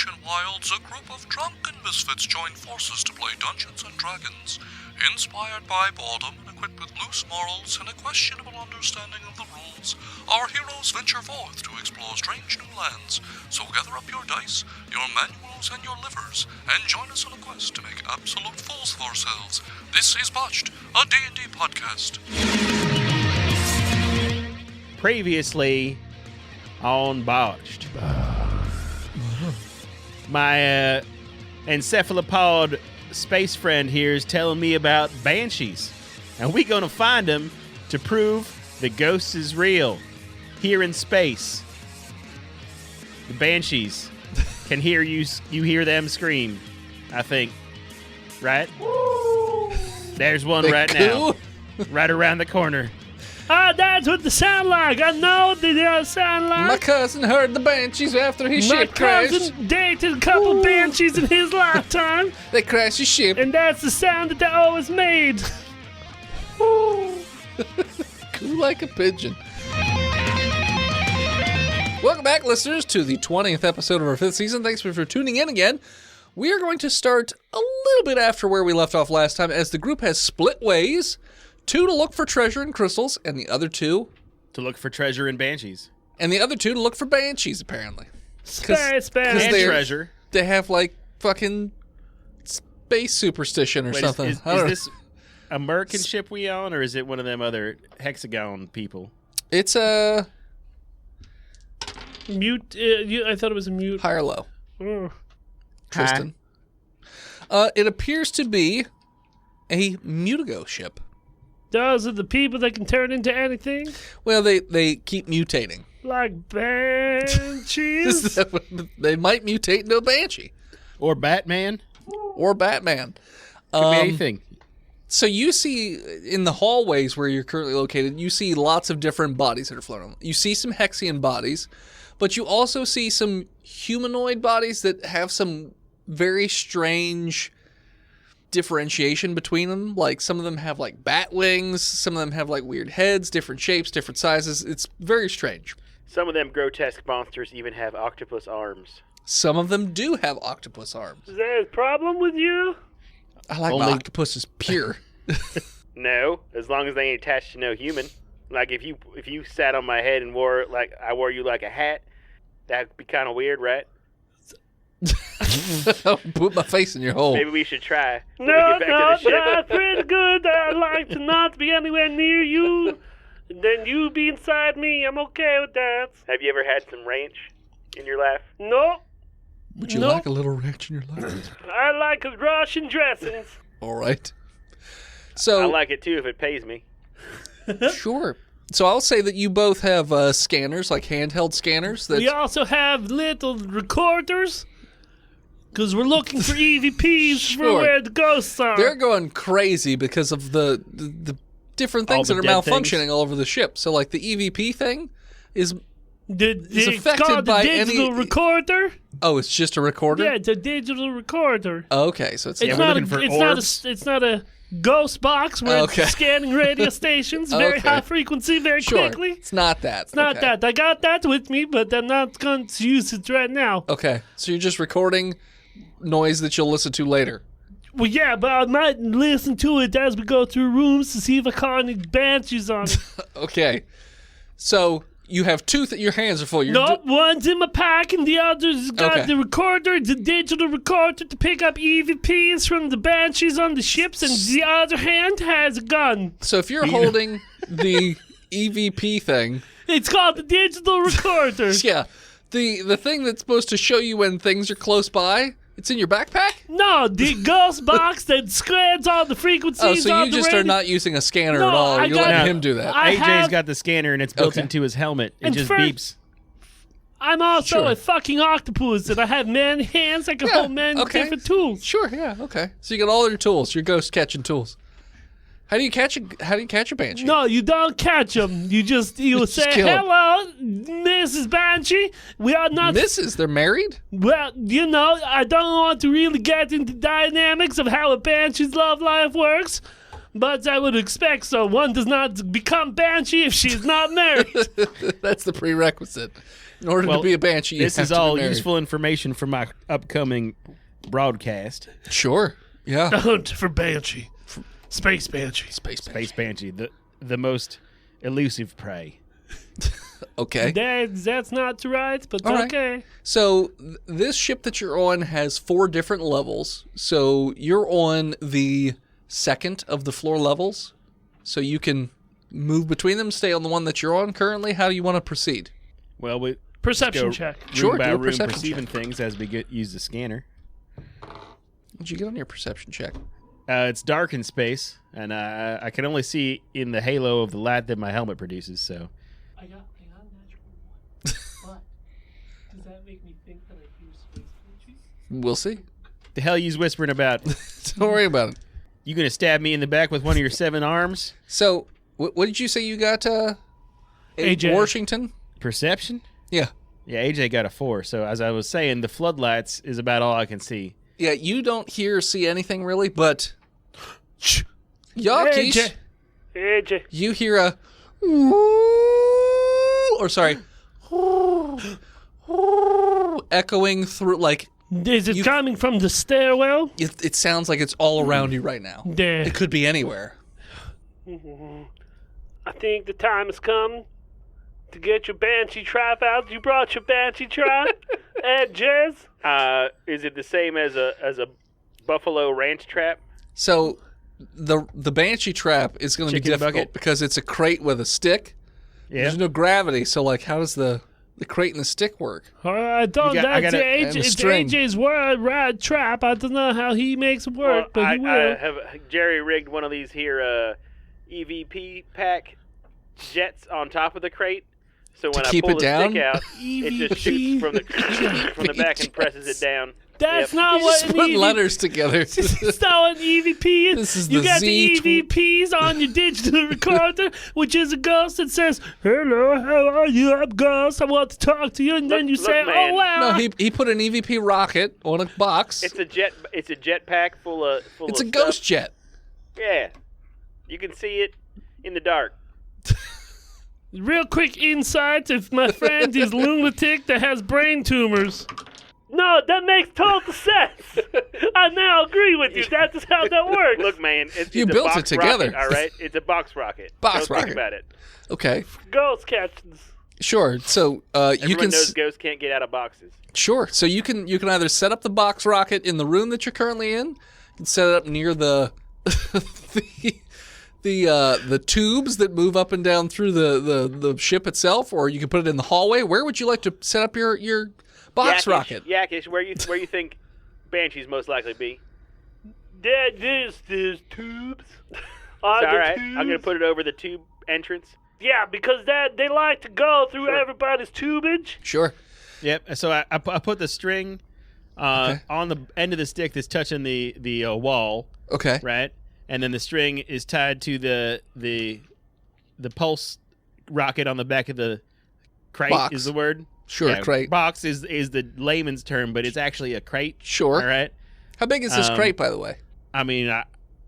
Operation Wilds, a group of drunken misfits join forces to play Dungeons & Dragons. Inspired by boredom and equipped with loose morals and a questionable understanding of the rules, our heroes venture forth to explore strange new lands. So gather up your dice, your manuals, and your livers, and join us on a quest to make absolute fools of ourselves. This is Botched, a D&D podcast. Previously on Botched. My encephalopod space friend here is telling me about banshees, and we're gonna find them to prove the ghost is real here in space. The banshees can hear you hear them scream, I think, right? There's one right now, right around the corner. That's what they sound like. I know what they sound like. My cousin heard the banshees after his ship crashed. My cousin dated a couple banshees in his lifetime. They crashed his ship. And that's the sound that they always made. Cool like a pigeon. Welcome back, listeners, to the 20th episode of our 5th season. Thanks for tuning in again. We are going to start a little bit after where we left off last time, as the group has split ways. 2 to look for treasure and crystals, and the other 2 to look for treasure and banshees. And the other 2 to look for banshees, apparently. Space And treasure. They have, like, fucking space superstition or something. Is this a Merkin ship we own, or is it one of them other hexagon people? It's a... Mute. I thought it was a mute. High or low? Oh. Tristan. It appears to be a Mutigo ship. Those are the people that can turn into anything? Well, they keep mutating. Like banshees? They might mutate into a banshee. Or Batman. Or Batman. Could be anything. So you see, in the hallways where you're currently located, you see lots of different bodies that are floating. You see some Hexian bodies, but you also see some humanoid bodies that have some very strange differentiation between them. Like, some of them have like bat wings, some of them have like weird heads, different shapes, different sizes. It's very strange. Some of them grotesque monsters even have octopus arms. Some of them do have octopus arms. Is there a problem with you? I like my octopus pure. No, as long as they ain't attached to no human. Like, if you sat on my head and wore you like a hat, that'd be kind of weird, right? I'll put my face in your hole. Maybe we should try. No, that's pretty good. I'd like to not be anywhere near you. Then you be inside me. I'm okay with that. Have you ever had some ranch in your life? No. Would you like a little ranch in your life? I like Russian dressings. All right. So I like it too if it pays me. Sure. So I'll say that you both have scanners, like handheld scanners. We also have little recorders, because we're looking for EVPs for where the ghosts are. They're going crazy because of the different things that are malfunctioning all over the ship. So, like, the EVP thing is affected by any digital recorder. Oh, it's just a recorder? Yeah, it's a digital recorder. Okay, so it's not a ghost box where it's scanning radio stations, very high frequency, very quickly. It's not that. It's not that. I got that with me, but I'm not going to use it right now. Okay, so you're just recording noise that you'll listen to later. Well, yeah, but I might listen to it as we go through rooms to see if I caught any banshees on it. Okay, so you have your hands are full. One's in my pack and the other's got the recorder, the digital recorder to pick up EVPs from the banshees on the ships, and the other hand has a gun. So if you're holding the EVP thing... It's called the digital recorder. Yeah, the thing that's supposed to show you when things are close by... It's in your backpack? No, the ghost box that scans all the frequencies. Oh, so you just are not using a scanner at all. You're letting him do that. AJ's got the scanner, and it's built into his helmet. It just beeps. I'm also a fucking octopus, and I have many hands. I can hold many different tools. Sure, yeah, okay. So you got all your tools, your ghost catching tools. How do you catch a banshee? No, you don't catch them. You say, "Hello, Mrs. Banshee. We are not Mrs. They're married." Well, I don't want to really get into dynamics of how a banshee's love life works, but I would expect so. One does not become banshee if she's not married. That's the prerequisite. In order to be a banshee, you this have is to be all married. useful information for my upcoming broadcast. Sure. Yeah. The hunt for Banshee. Space Banshee. Space Space Banshee, the most elusive prey. Okay. That's not right, but All right. okay. So this ship that you're on has 4 different levels. So you're on the second of the floor levels. So you can move between them, stay on the one that you're on currently. How do you want to proceed? Well, we Perception go check. room Sure, by do a room perception perceiving check. things as we use the scanner. What'd you get on your perception check? It's dark in space, and I can only see in the halo of the light that my helmet produces. So I got natural 1. But does that make me think that I hear Space Banshees? We'll see. the hell you whispering about? Don't worry about it. You gonna stab me in the back with one of your 7 arms? So what did you say you got, AJ. Washington? Perception? Yeah. Yeah, AJ got a 4. So as I was saying, the floodlights is about all I can see. Yeah, you don't hear or see anything really, but Yakish, AJ. you hear a or sorry echoing through, like Is it coming from the stairwell? it sounds like it's all around you right now. There. It could be anywhere. I think the time has come to get your Banshee trap out. You brought your Banshee trap, Jez? Is it the same as a buffalo ranch trap? So the Banshee trap is going to be Chicken difficult bucket? because it's a crate with a stick. Yeah. There's no gravity, so like how does the crate and the stick work? I don't. I That's gotta- and a it's string. AJ's word trap. I don't know how he makes it work, but he will. I have Jerry rigged one of these here EVP pack jets on top of the crate. So when I keep pull it the down? stick out, it just shoots from the back and presses it down. That's Yep. not You what just an put EVP letters together. It's not what an EVP is. This is You the got Z the EVPs on your digital recorder, which is a ghost that says, "Hello, how are you? I'm Ghost. I want to talk to you." And then you Look, say, man. "Oh wow." No, he put an EVP rocket on a box. It's a jet pack full of It's a stuff. ghost jet. Yeah, you can see it in the dark. Real quick insight: if my friend is lunatic that has brain tumors. No, that makes total sense. I now agree with you. That is how that works. Look, man, it's You a built box it together. rocket, all right, it's a box rocket. Box Don't rocket. Think about it. Okay, Ghost catches. sure. So you Everyone can knows ghosts can't get out of boxes. sure. So you can either set up the box rocket in the room that you're currently in, you can set it up near the the tubes that move up and down through the ship itself, or you can put it in the hallway. Where would you like to set up your box rocket? Yakish, where you think Banshees most likely be? There's tubes. All right, I'm gonna put it over the tube entrance. Yeah, because they like to go through everybody's tubage. Sure. Yep. So I put the string on the end of the stick that's touching the wall, Okay. right? And then the string is tied to the pulse rocket on the back of the crate. Box. Is the word? Sure. Yeah, Crate. Box is the layman's term, but it's actually a crate. Sure. All right. How big is this crate, by the way? I mean,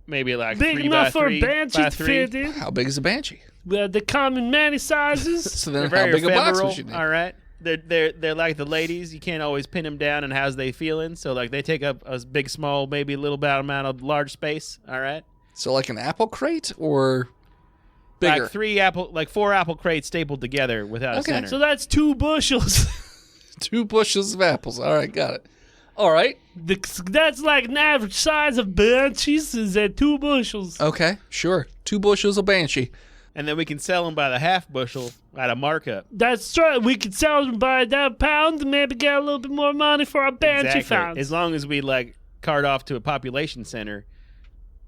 maybe like Big 3 enough by for 3 a Banshee by to 3. fit in. How big is a Banshee? Well, they come in many sizes. So then, They're how very big a box ephemeral, would you need? all right. They're like the ladies. You can't always pin them down and how's they feeling. So like they take up a big, small, maybe a little bit amount of large space. All right. So like an apple crate or bigger? Like 4 apple crates stapled together without a Okay. center. So that's 2 bushels. 2 bushels of apples. All right, got it. All right. That's like an average size of Banshees is at 2 bushels. Okay, sure. 2 bushels of Banshee. And then we can sell them by the half bushel at a markup. That's right. We could sell them by that pound and maybe get a little bit more money for our Banshee founds. As long as we like cart off to a population center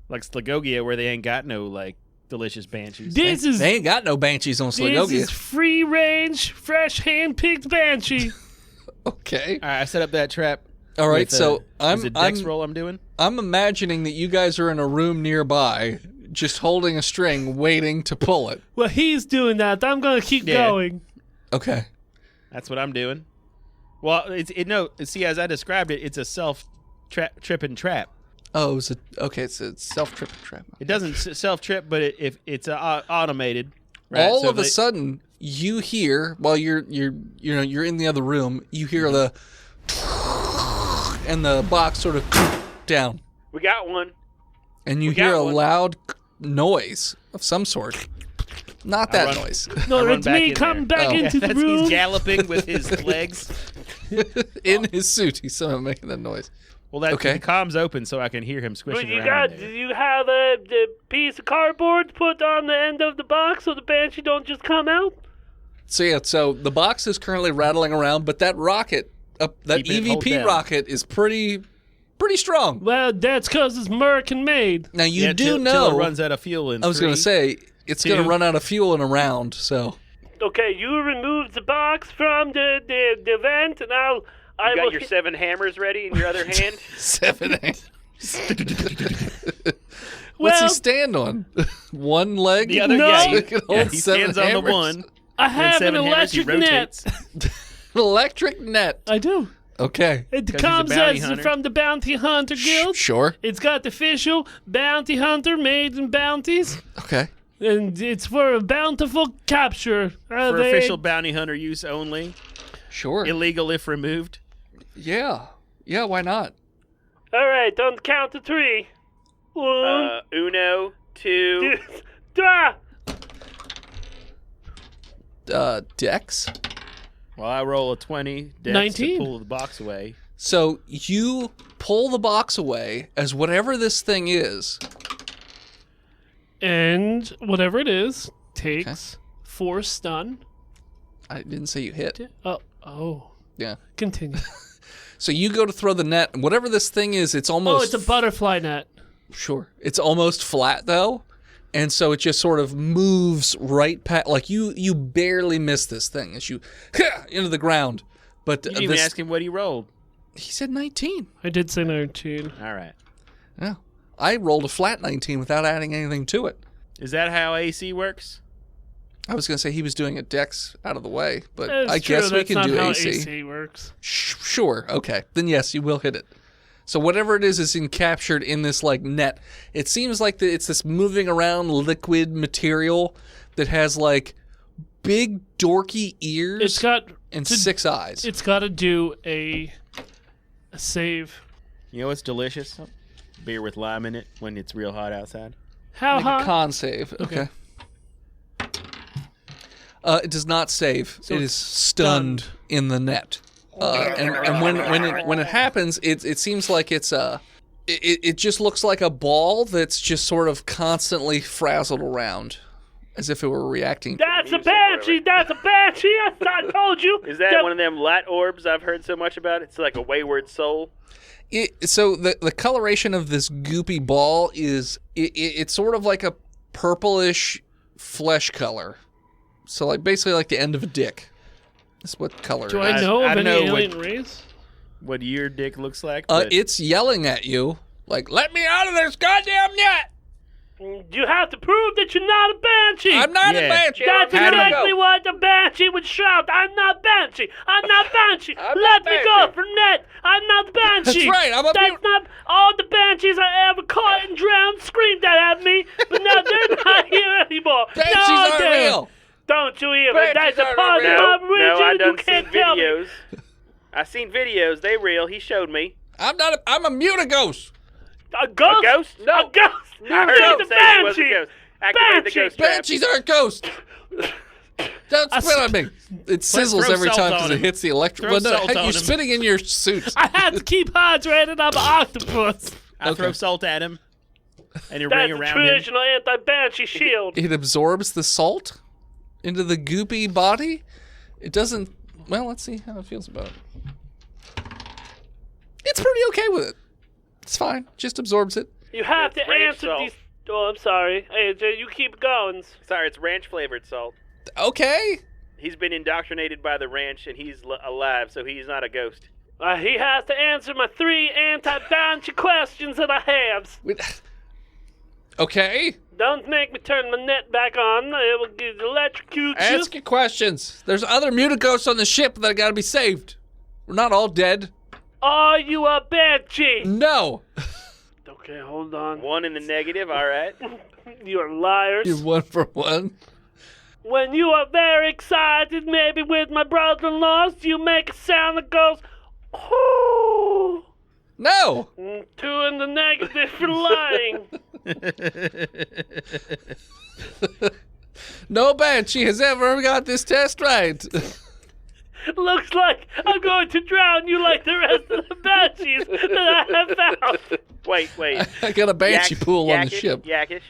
like Slagogia where they ain't got no like delicious banshees. This is They ain't got no Banshees on this Slagogia. is free range, fresh hand-picked Banshee. Okay. All right, I set up that trap. All right, with, so is it Dex roll I'm doing? I'm imagining that you guys are in a room nearby, just holding a string, waiting to pull it. Well, he's doing that. I'm gonna keep going. Okay. That's what I'm doing. Well, see, as I described it, it's a self-tripping trap. Oh, it's a self-tripping trap. It doesn't self-trip, but it's automated. Right? All So of a they- sudden, you hear while you're in the other room. You hear the and the box sort of down, We got one. and you We got hear a one. loud noise of some sort. Not that noise. No, run it's back me in coming there. back into the room. He's galloping with his legs. In his suit, he's somehow making that noise. Well, that Okay. the comm's open, so I can hear him But squishing you around. got, there. you have a piece of cardboard put on the end of the box so the banshee don't just come out? So yeah, so the box is currently rattling around, but that rocket, that Keeping it hold EVP down. rocket, is pretty strong. Well, that's because it's American made. Now you Yeah, do till know. it runs out of fuel in I was going to 3, say it's going 2. to run out of fuel in a round. So Okay, you remove the box from the vent, and I You will got your 7 hammers ready in your other hand? 7 What's Well, he stand on? One leg? The other No. guy, So he can hold he 7 stands on the hammers? one. I and have an 7 hammers, he electric net. rotates. Electric net. I do. Okay. It he's a comes bounty as hunter. from the Bounty Hunter Guild. Sure. It's got the official Bounty Hunter made in bounties, Okay. and it's for a bountiful capture. For official bounty hunter use only. Sure. Illegal if removed. Yeah. Yeah, why not? All right, on the count of 3. 1, Uno, 2. 3. Dex. Well, I roll a 20. Dex 19. to pull the box away. So you pull the box away as whatever this thing is. And whatever it is takes 4 stun. I didn't say you hit. Oh. Yeah. Continue. So you go to throw the net, and whatever this thing is, it's Oh, almost... it's a butterfly net. Sure. It's almost flat, though. And so it just sort of moves right past... Like, you barely miss this thing as you... into the ground. But You didn't even ask him what he rolled. He said 19. I did say 19. All right. Yeah. I rolled a flat 19 without adding anything to it. Is that how AC works? I was going to say he was doing a dex out of the way, but That's I true, guess we that's can not do how AC. AC works. Sure. Okay. Then yes, you will hit it. So whatever it is captured in this like net. It seems like it's this moving around liquid material that has like big dorky ears It's got and 6 eyes. It's got to do a save. You know what's delicious? Beer with lime in it when it's real hot outside. How Make a hot? con save. Okay. It does not save. So it it's is stunned in the net. And when it happens, it seems like it just looks like a ball that's just sort of constantly frazzled around, as if it were reacting. That's a banshee. That's a banshee. I told you. Is that one of them light orbs I've heard so much about? It's like a wayward soul. So the coloration of this goopy ball is it's sort of like a purplish flesh color. So like basically like the end of a dick. That's what color Do it is. I know I of don't any know what- alien race? What your dick looks like? But It's yelling at you like, "Let me out of this goddamn net! You have to prove that you're not a banshee. I'm not a Yeah. banshee. That's How do you exactly go? what the banshee would shout. I'm not banshee. I'm not banshee. I'm Let not me go banshee. from net. I'm not banshee. That's right, I'm a That's not all the banshees I ever caught and drowned screamed that at me, but now they're not here anymore. Banshees no, aren't they're- real. Don't you even. Banshees That's a aren't part real. of my no, religion. I You done seen can't tell me. videos. I seen videos. They real. He showed me. I'm a mutaghost. A ghost? A ghost? A ghost? I heard You're him the say he was a banshee. ghost. Activate the Banshee. ghost trap. Banshees aren't ghosts. Don't spit on me. It sizzles throw every salt time on because it him. hits the electric. Throw Well, no, salt hey, on you're him. spitting in your suit. I have to keep hydrated. I'm an octopus. I throw Okay. salt at him, and it That's ring the around him. traditional anti-banshee shield. It absorbs the salt into the goopy body. It doesn't. Well, let's see how it feels about it. It's pretty okay with it. It's fine. Just absorbs it. You have It's to ranch answer salt. these. Oh, I'm sorry. Hey, you keep going. Sorry, it's ranch flavored salt. Okay. He's been indoctrinated by the ranch, and he's alive, so he's not a ghost. He has to answer my 3 anti-banshee questions that I have. Okay. Don't make me turn my net back on. It will get electrocute you. Ask your questions. There's other mutaghosts on the ship that gotta be saved. We're not all dead. Are you a banshee? No. Okay, hold on. 1 in the negative. All right. You're liars. You're 1 for 1. When you are very excited, maybe with my brother-in-law, you make a sound that goes, oh. No! 2 in the negative for lying. No Banshee has ever got this test right. Looks like I'm going to drown you like the rest of the banshees that I have found. Wait. I got a Banshee pool on the Yakish, ship. Yakish.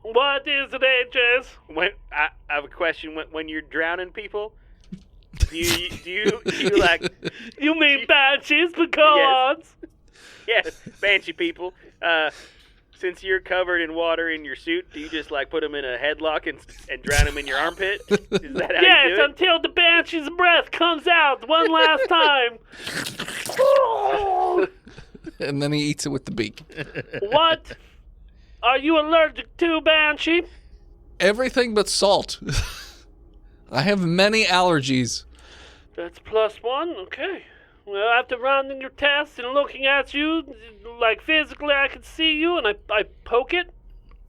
What is it, AJs? I have a question. When you're drowning people, do you like? You mean banshees, but go on. Yes, Banshee people. Since you're covered in water in your suit, do you just like put them in a headlock and drown them in your armpit? Is that how you do it? Until the banshee's breath comes out one last time. And then he eats it with the beak. What? Are you allergic to, Banshee? Everything but salt. I have many allergies. That's +1, okay. Well, after running your tests and looking at you, like physically I can see you and I poke it.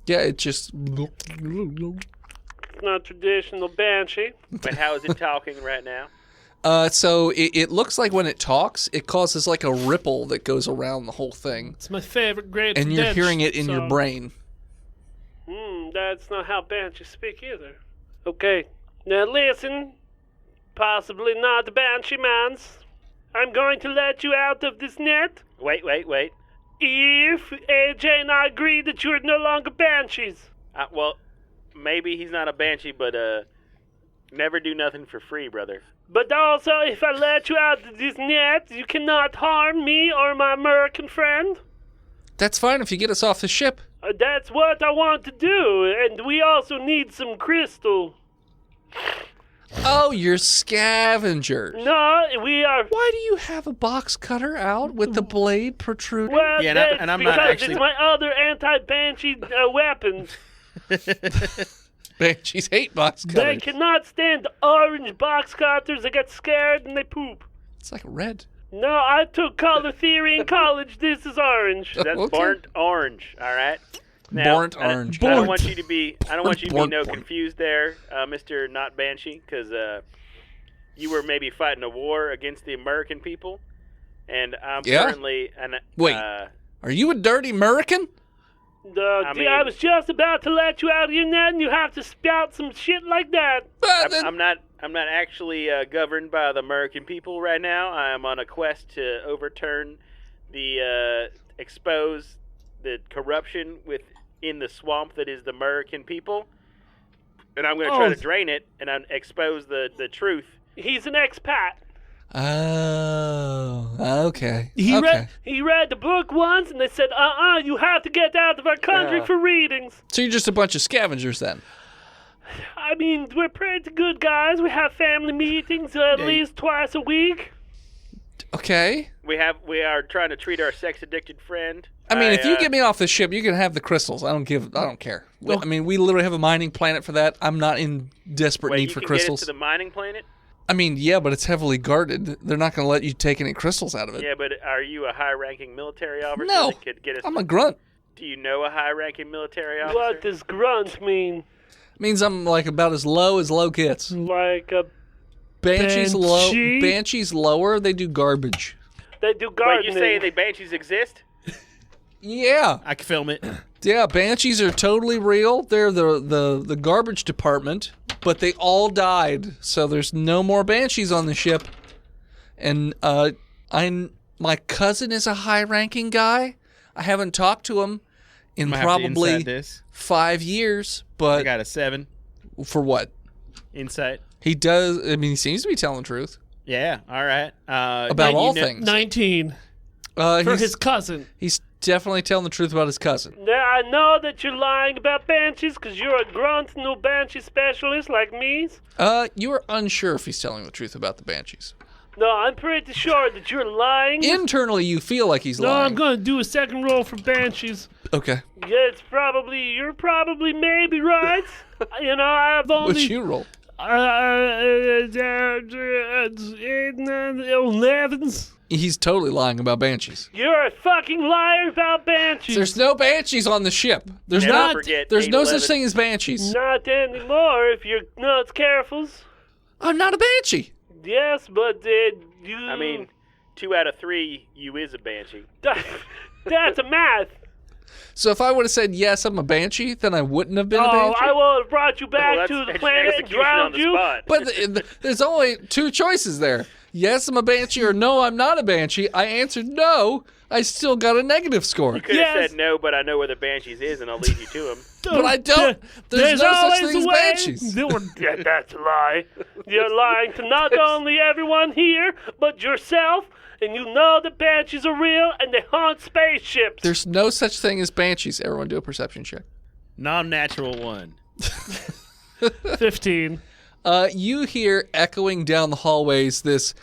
Yeah, it just... It's not traditional Banshee. But how is it talking right now? So it looks like when it talks, it causes like a ripple that goes around the whole thing. It's my favorite grade. And you're hearing it in your brain. That's not how Banshees speak either. Okay, now listen. Possibly not the Banshee mans. I'm going to let you out of this net. Wait. If AJ and I agree that you're no longer Banshees. Well, maybe he's not a Banshee, but never do nothing for free, brother. But also, if I let you out of this net, you cannot harm me or my American friend. That's fine if you get us off the ship. That's what I want to do, and we also need some crystal. Oh, you're scavengers. No, we are... Why do you have a box cutter out with the blade protruding? Well, Yeah, that's and I'm because not actually... it's my other anti-Banshee weapons. Banshees hate box They cutters. cannot stand orange box cutters. They get scared and they poop. It's like red. No, I took color theory in college. This is orange. That's Okay. burnt orange, all right? Now, Burnt orange. I don't Burnt. want you to be Burnt. confused there, Mr. Not Banshee, because you were maybe fighting a war against the American people, and I'm currently Wait. Are you a dirty American? I was just about to let you out of your net, and you have to spout some shit like that. I'm not actually governed by the American people right now. I am on a quest to overturn the expose the corruption within the swamp that is the American people, and I'm going to try to drain it and expose the truth. He's an expat. Oh, okay. He okay. read the book once, and they said, you have to get out of our country for readings. So you're just a bunch of scavengers then? I mean, we're pretty good guys. We have family meetings at least twice a week. Okay. We are trying to treat our sex-addicted friend. I mean, if you get me off the ship, you can have the crystals. I don't care. I mean, we literally have a mining planet for that. I'm not in desperate need for crystals. Get it to the mining planet? I mean, yeah, but it's heavily guarded. They're not going to let you take any crystals out of it. Yeah, but are you a high-ranking military officer No, that could get us? I'm a grunt. Do you know a high-ranking military officer? What does grunt mean? It means I'm like about as low gets. Like a Banshees Banshee? Banshees lower. They do garbage. They do Wait, gardening. you say the Banshees exist? Yeah, I can film it. yeah. Banshees are totally real. They're the garbage department, but they all died, so there's no more Banshees on the ship. And my cousin is a high-ranking guy. I haven't talked to him in probably 5 years, but I got a 7 for what? insight. He does. I mean, he seems to be telling the truth Yeah, all right. about all things. 19 For his cousin. He's definitely telling the truth about his cousin. Now, I know that you're lying about banshees because you're a grunt, no banshee specialist like me. You are unsure if he's telling the truth about the Banshees. No, I'm pretty sure that you're lying. Internally, you feel like he's No, lying. I'm going to do a second roll for banshees. Okay. Yeah, you're probably maybe right. I've only... What'd you roll? 11s. He's totally lying about banshees. You're a fucking liar about banshees. There's no banshees on the ship. There's Never not. forget There's no such 8/11. thing as banshees. Not anymore if you're not careful. I'm not a banshee. Yes, but you... I mean, 2 out of 3, you is a banshee. That's a math. So if I would have said yes, I'm a banshee, then I wouldn't have been a banshee. I would have brought you back Well, to the that's planet and execution on drowned the you. spot. But there's only 2 choices there. Yes, I'm a banshee, or no, I'm not a banshee. I answered no. I still got a negative score. You could have said no, but I know where the banshees is, and I'll lead you to him. But I don't. There's no such thing as banshees. That's a lie. You're lying to not only everyone here, but yourself. And you know the banshees are real, and they haunt spaceships. There's no such thing as banshees. Everyone do a perception check. Non-natural 1. 15. You hear echoing down the hallways this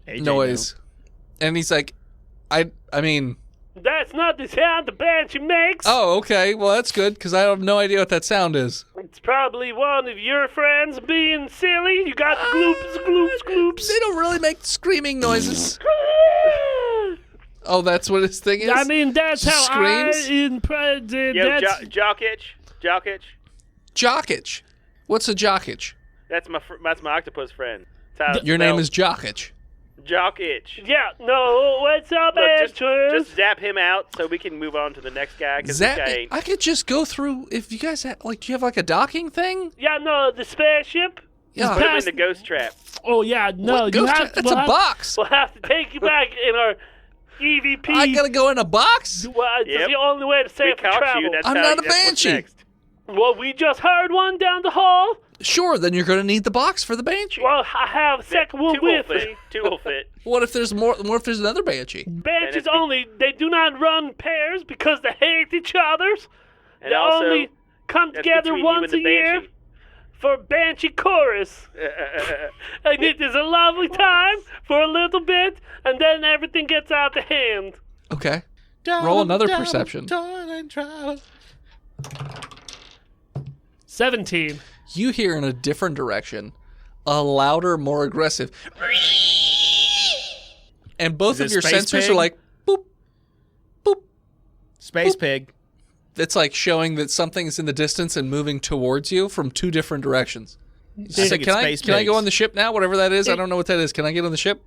AJ, noise. And he's like, I mean... That's not the sound the banshee makes. Oh, okay. Well, that's good, because I have no idea what that sound is. It's probably one of your friends being silly. You got gloops. They don't really make screaming noises. Oh, that's what his thing is? I mean, that's how Screams? Yo, jock itch. Jockitch. What's a jockitch? That's my octopus friend. That's how it's Your name spelled. is Jockitch. Jock itch. Yeah, no, what's up, Look, Andrews? just zap him out so we can move on to the next guy. Because this guy ain't. I could just go through, if you guys have, do you have like a docking thing? Yeah, no, the spaceship. Yeah. Put him in the ghost trap. Oh, yeah, no, What you ghost have trap? to. It's a box. We'll have to take you back in our EVP. I gotta go in a box? Well, it's Yep. the only way to We save caught travel. you. That's I'm how, not a that's what's banshee. next. Well, we just heard one down the hall. Sure, then you're gonna need the box for the banshee. Well, I have a second one Two will with me. fit. 2 will fit. What if there's more? What if there's another banshee? Banshees And it- only, they do not run pairs because they hate each other. And They also, only come that's together between you once a and the year banshee. for Banshee Chorus. And it is a lovely time for a little bit, and then everything gets out of hand. Okay. Roll another perception. 17. You hear in a different direction, a louder, more aggressive, and both Is of it your Space sensors Pig? are like, boop, boop. Space pig. It's like showing that something is in the distance and moving towards you from 2 different directions. I So think can it's space can I go pigs. on the ship now? Whatever that is, I don't know what that is. Can I get on the ship?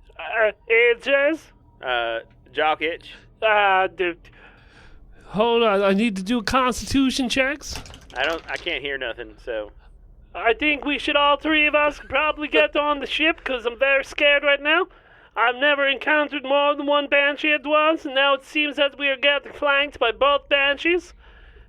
Answers? Jock itch. Hold on, I need to do constitution checks. I can't hear nothing. So I think we should, all 3 of us, probably get on the ship because I'm very scared right now. I've never encountered more than one banshee at once, and now it seems that we are getting flanked by both banshees.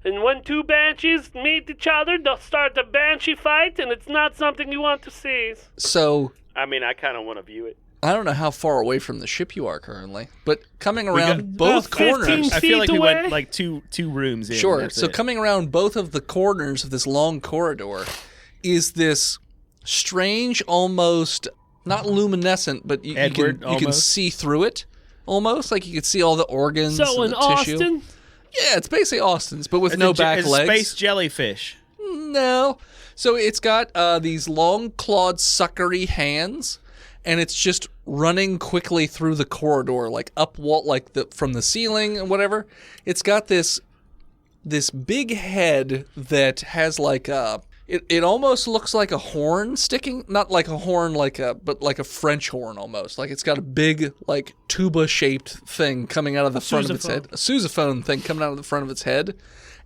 And when 2 banshees meet each other, they'll start a banshee fight, and it's not something you want to see. So I mean, I kind of want to view it. I don't know how far away from the ship you are currently, but coming got around both about 15 corners. I feel like we away? went like two rooms in. Sure. That's So it. coming around both of the corners of this long corridor is this strange, almost not luminescent, but you Edward, can almost? see through it, almost like you can see all the organs. So and in the tissue. Austin, Yeah, it's basically Austin's, but with It's no a back it's legs. Space jellyfish. No. So it's got these long clawed suckery hands, and it's just running quickly through the corridor, like up wall, like from the ceiling and whatever. It's got this big head that has like a. It almost looks like a horn sticking, not like a horn, but like a French horn almost. Like it's got a big, like tuba-shaped thing coming out of the front of its head, a sousaphone thing coming out of the front of its head,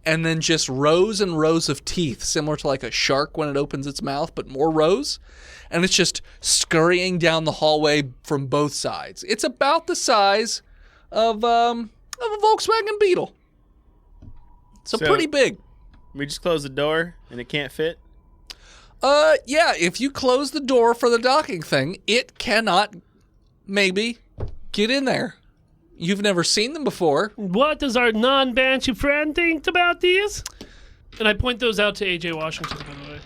and then just rows and rows of teeth, similar to like a shark when it opens its mouth, but more rows. And it's just scurrying down the hallway from both sides. It's about the size of a Volkswagen Beetle. So pretty big. We just close the door and it can't fit. Yeah, if you close the door for the docking thing, it cannot maybe get in there. You've never seen them before. what does our non-banshee friend think about these? And I point those out to AJ Washington, by the way.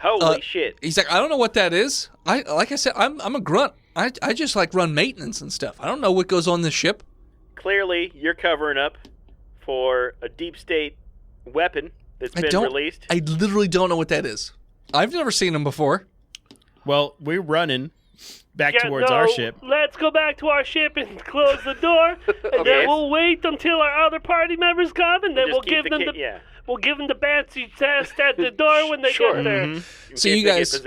Holy shit! He's like, I don't know what that is. Like I said, I'm a grunt. I just like run maintenance and stuff. I don't know what goes on this ship. Clearly, you're covering up for a deep state weapon that's been released. I literally don't know what that is. I've never seen them before. Well, we're running back towards our ship. Let's go back to our ship and close the door, and then we'll wait until our other party members come, and then we'll give them the Banshee test at the door when they get there. Mm-hmm. So you guys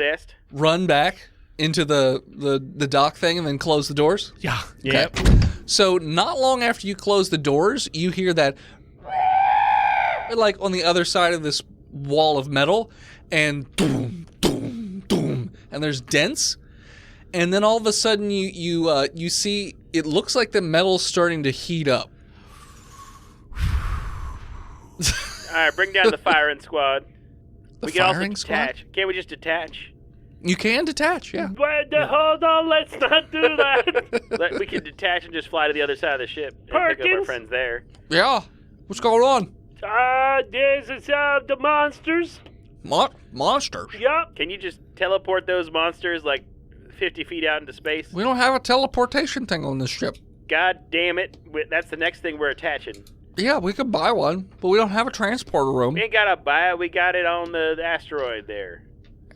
run back into the dock thing and then close the doors? Yeah. Okay. Yep. So not long after you close the doors, you hear that like on the other side of this wall of metal, and doom, doom, doom, and there's dents, and then all of a sudden you see it looks like the metal's starting to heat up. All right, bring down the firing squad. We can also detach. Can't we just detach? You can detach, yeah. Wait, hold on, let's not do that. We can detach and just fly to the other side of the ship and Perkins? pick up our friends there. Yeah. What's going on? There's the monsters. Monsters? Yup. Can you just teleport those monsters like 50 feet out into space? We don't have a teleportation thing on this ship. God damn it. That's the next thing we're attaching. Yeah, we could buy one, but we don't have a transporter room. We ain't got to buy it. We got it on the asteroid there.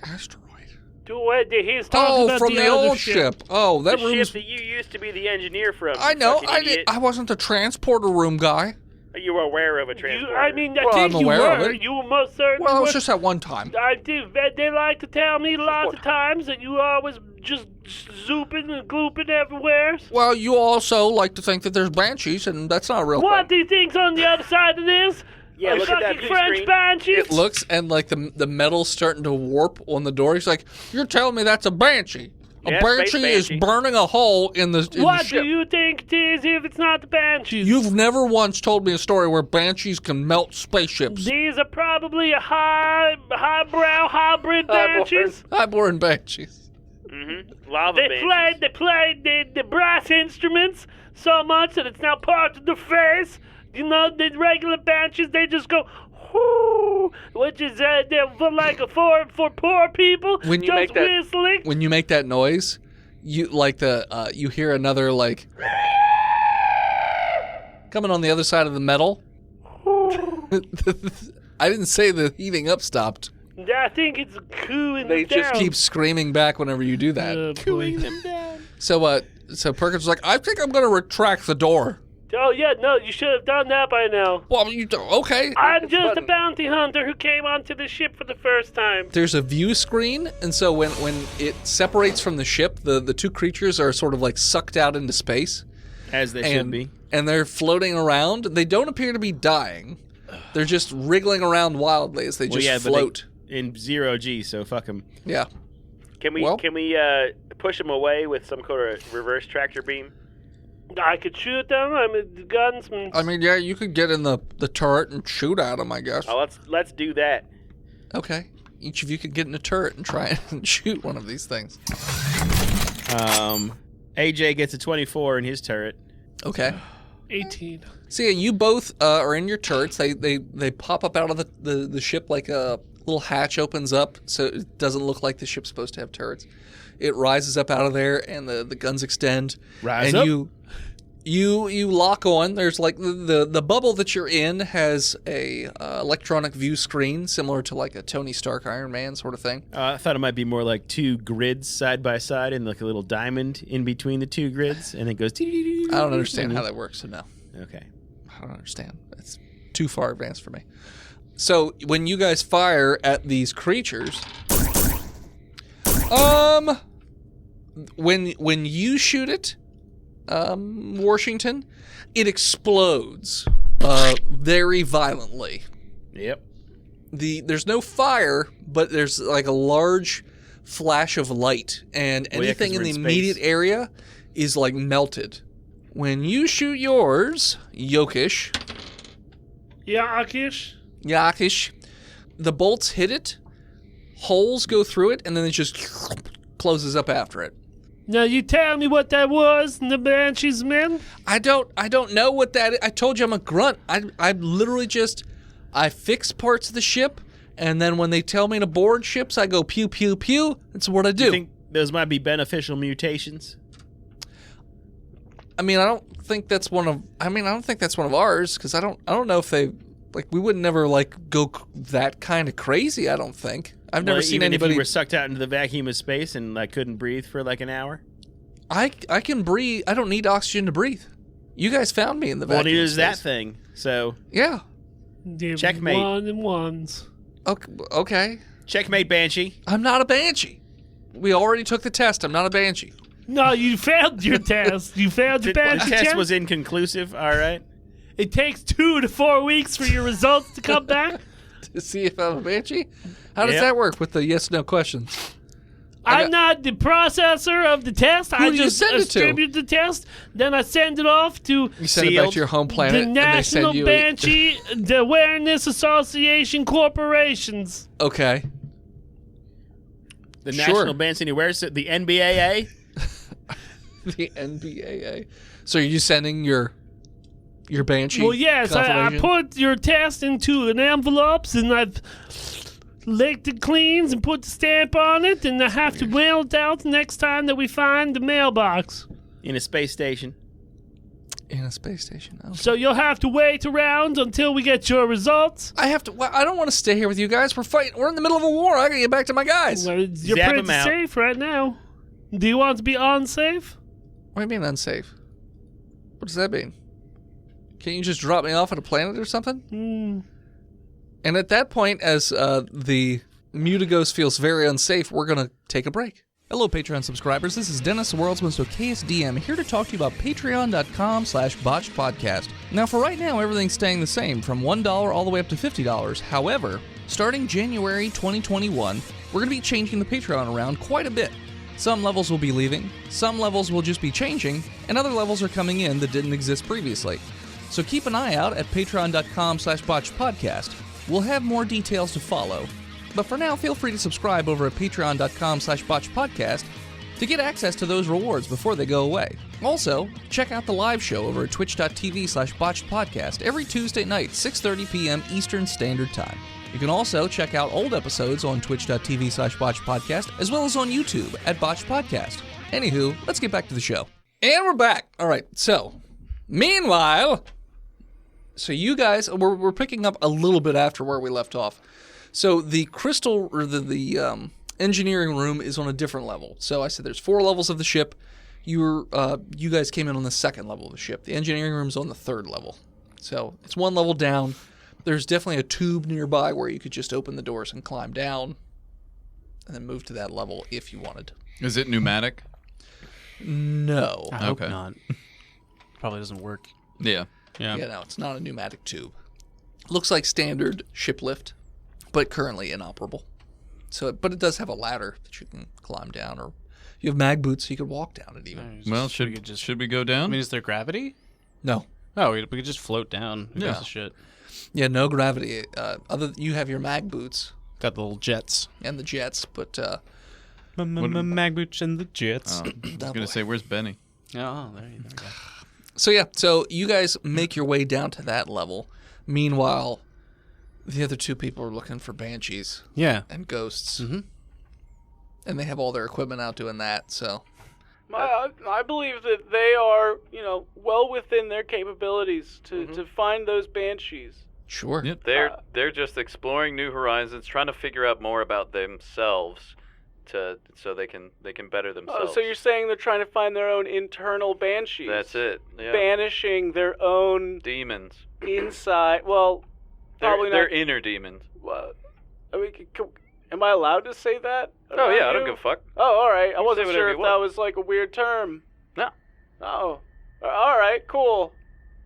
Asteroid? He's talking about from the old ship. Oh, that the room's... ship that you used to be the engineer from. I know. Idiot. I wasn't the transporter room guy. You were aware of a transporter. I think I'm you aware of were. it. You were most certainly. Well, it was just at one time. I do. They like to tell me lots of times that you always just zooping and glooping everywhere. Well, you also like to think that there's banshees, and that's not a real What thing. do you think's on the other side of this? Yeah, look at that blue French screen. banshees. It looks, and like the metal's starting to warp on the door. He's like, "You're telling me that's a banshee? Yeah, A banshee space is banshee. burning a hole in the What ship." do you think it is if it's not the banshees? You've never once told me a story where banshees can melt spaceships. These are probably a highbrow hybrid banshees. Highborn banshees. Mm-hmm. Lava They banshees. played the brass instruments so much that it's now part of the face. You know, the regular banshees, they just go, whoo, which is they're for like for poor people. When you just make that- whistling. When you make that noise, you like you hear another like coming on the other side of the metal. I didn't say the heating up stopped. I think it's cooling They them just down. keep screaming back whenever you do that. Cooling them down. So Perkins was like, "I think I'm going to retract the door." Oh, yeah, no, you should have done that by now. Well, okay. I'm just a bounty hunter who came onto the ship for the first time. There's a view screen, and so when it separates from the ship, the two creatures are sort of like sucked out into space. As they should be. And they're floating around. They don't appear to be dying. They're just wriggling around wildly as they just float. In 0G, so fuck them. Yeah. Can we push them away with some kind of reverse tractor beam? I could shoot them. I mean, the guns. I mean, yeah, you could get in the turret and shoot at them, I guess. Oh, let's do that. Okay. Each of you could get in a turret and try and shoot one of these things. AJ gets a 24 in his turret. Okay. 18. So yeah, you both are in your turrets. They pop up out of the ship like a little hatch opens up, so it doesn't look like the ship's supposed to have turrets. It rises up out of there, and the guns extend. Rise and up. You lock on. There's like the bubble that you're in has a electronic view screen similar to like a Tony Stark Iron Man sort of thing. I thought it might be more like two grids side by side and like a little diamond in between the two grids, and it goes. I don't understand how that works, so no. Okay. I don't understand. It's too far advanced for me. So when you guys fire at these creatures, when you shoot it, Washington, it explodes very violently. Yep. There's no fire, but there's like a large flash of light, and anything in the immediate area is like melted. When you shoot yours, Yokish, the bolts hit it, holes go through it, and then it just closes up after it. Now you tell me what that was, the Banshees men? I don't know what that is. I told you I'm a grunt. I literally I fix parts of the ship, and then when they tell me to board ships, I go pew pew pew. That's what I do. You think those might be beneficial mutations? I mean, I don't think that's one of ours, because I don't know if they we would never go that kind of crazy. I don't think. I've never seen even anybody. If you were sucked out into the vacuum of space and couldn't breathe for an hour. I can breathe. I don't need oxygen to breathe. You guys found me in the vacuum. Well, neither is that space. thing. So Yeah. Checkmate. 1 and 1s. Okay. checkmate, Banshee. I'm not a banshee. We already took the test. I'm not a banshee. No, you failed your test. You failed your The Banshee test test. was inconclusive. All right. It takes 2 to 4 weeks for your results to come back. To see if I'm a banshee? How does Yep. that work with the yes/no questions? I'm not the processor of the test. I do you just send it to? distribute the test. Then I send it off to You send it back to your home planet, the and they National send you. Banshee Awareness Association Corporations. Okay. The Sure. National Banshee Awareness, the NBAA. The NBAA. So are you sending your banshee? Well, yes, I confirmation? put your test into an envelopes and I've licked it clean and put the stamp on it, and I have to mail it out the next time that we find the mailbox. In a space station. in a space station. Okay. So you'll have to wait around until we get your results. I have to. Well, I don't want to stay here with you guys. We're fighting. We're in the middle of a war. I gotta get back to my guys. Well, you're Zap pretty 'em out. safe right now. Do you want to be unsafe? What do you mean unsafe? What does that mean? Can't you just drop me off at a planet or something? Hmm. And at that point, as the Mutigos feels very unsafe, we're going to take a break. Hello, Patreon subscribers. This is Dennis, the world's most okayest DM, here to talk to you about patreon.com/botchedpodcast. Now, for right now, everything's staying the same, from $1 all the way up to $50. However, starting January 2021, we're going to be changing the Patreon around quite a bit. Some levels will be leaving, some levels will just be changing, and other levels are coming in that didn't exist previously. So keep an eye out at patreon.com/botchedpodcast. We'll have more details to follow. But for now, feel free to subscribe over at patreon.com/botchedpodcast to get access to those rewards before they go away. Also, check out the live show over at twitch.tv/botchedpodcast every Tuesday night, 6:30 p.m. Eastern Standard Time. You can also check out old episodes on twitch.tv/botchedpodcast, as well as on YouTube at Botched Podcast. Anywho, let's get back to the show. And we're back. All right, so, meanwhile, so you guys, we're picking up a little bit after where we left off. So the crystal, or the engineering room is on a different level. So I said there's 4 levels of the ship. You guys came in on the 2nd level of the ship. The engineering room's on the 3rd level. So it's 1 level down. There's definitely a tube nearby where you could just open the doors and climb down and then move to that level if you wanted. Is it pneumatic? No. I hope Okay. not. Probably doesn't work. Yeah. Yeah. Yeah, no, it's not a pneumatic tube. Looks like standard ship lift, but currently inoperable. So, but it does have a ladder that you can climb down, or you have mag boots so you could walk down it even. Well, we could just. should we go I down? mean, is there gravity? No. Oh, we could just float down. Who Yeah. gives a shit? Yeah, no gravity. You have your mag boots Got the little jets. and the jets, but Mag boots and the jets. I was gonna say, where's Benny? Oh, there you go. so yeah. So you guys make your way down to that level. Meanwhile, the other 2 people are looking for banshees Yeah. and ghosts, Mhm. and they have all their equipment out doing that. So I believe that they are, well within their capabilities to find those banshees. sure. Yep. They're just exploring new horizons, trying to figure out more about themselves, so they can better themselves. Oh, so you're saying they're trying to find their own internal banshees? That's it. Yeah. Banishing their own Demons. inside. Well, probably They're not. inner demons. Well, I mean, am I allowed to say that? Oh yeah, I around don't you? give a fuck. Oh, all right. I say wasn't whatever sure you if that want. was like a weird term. No. Oh, all right, cool.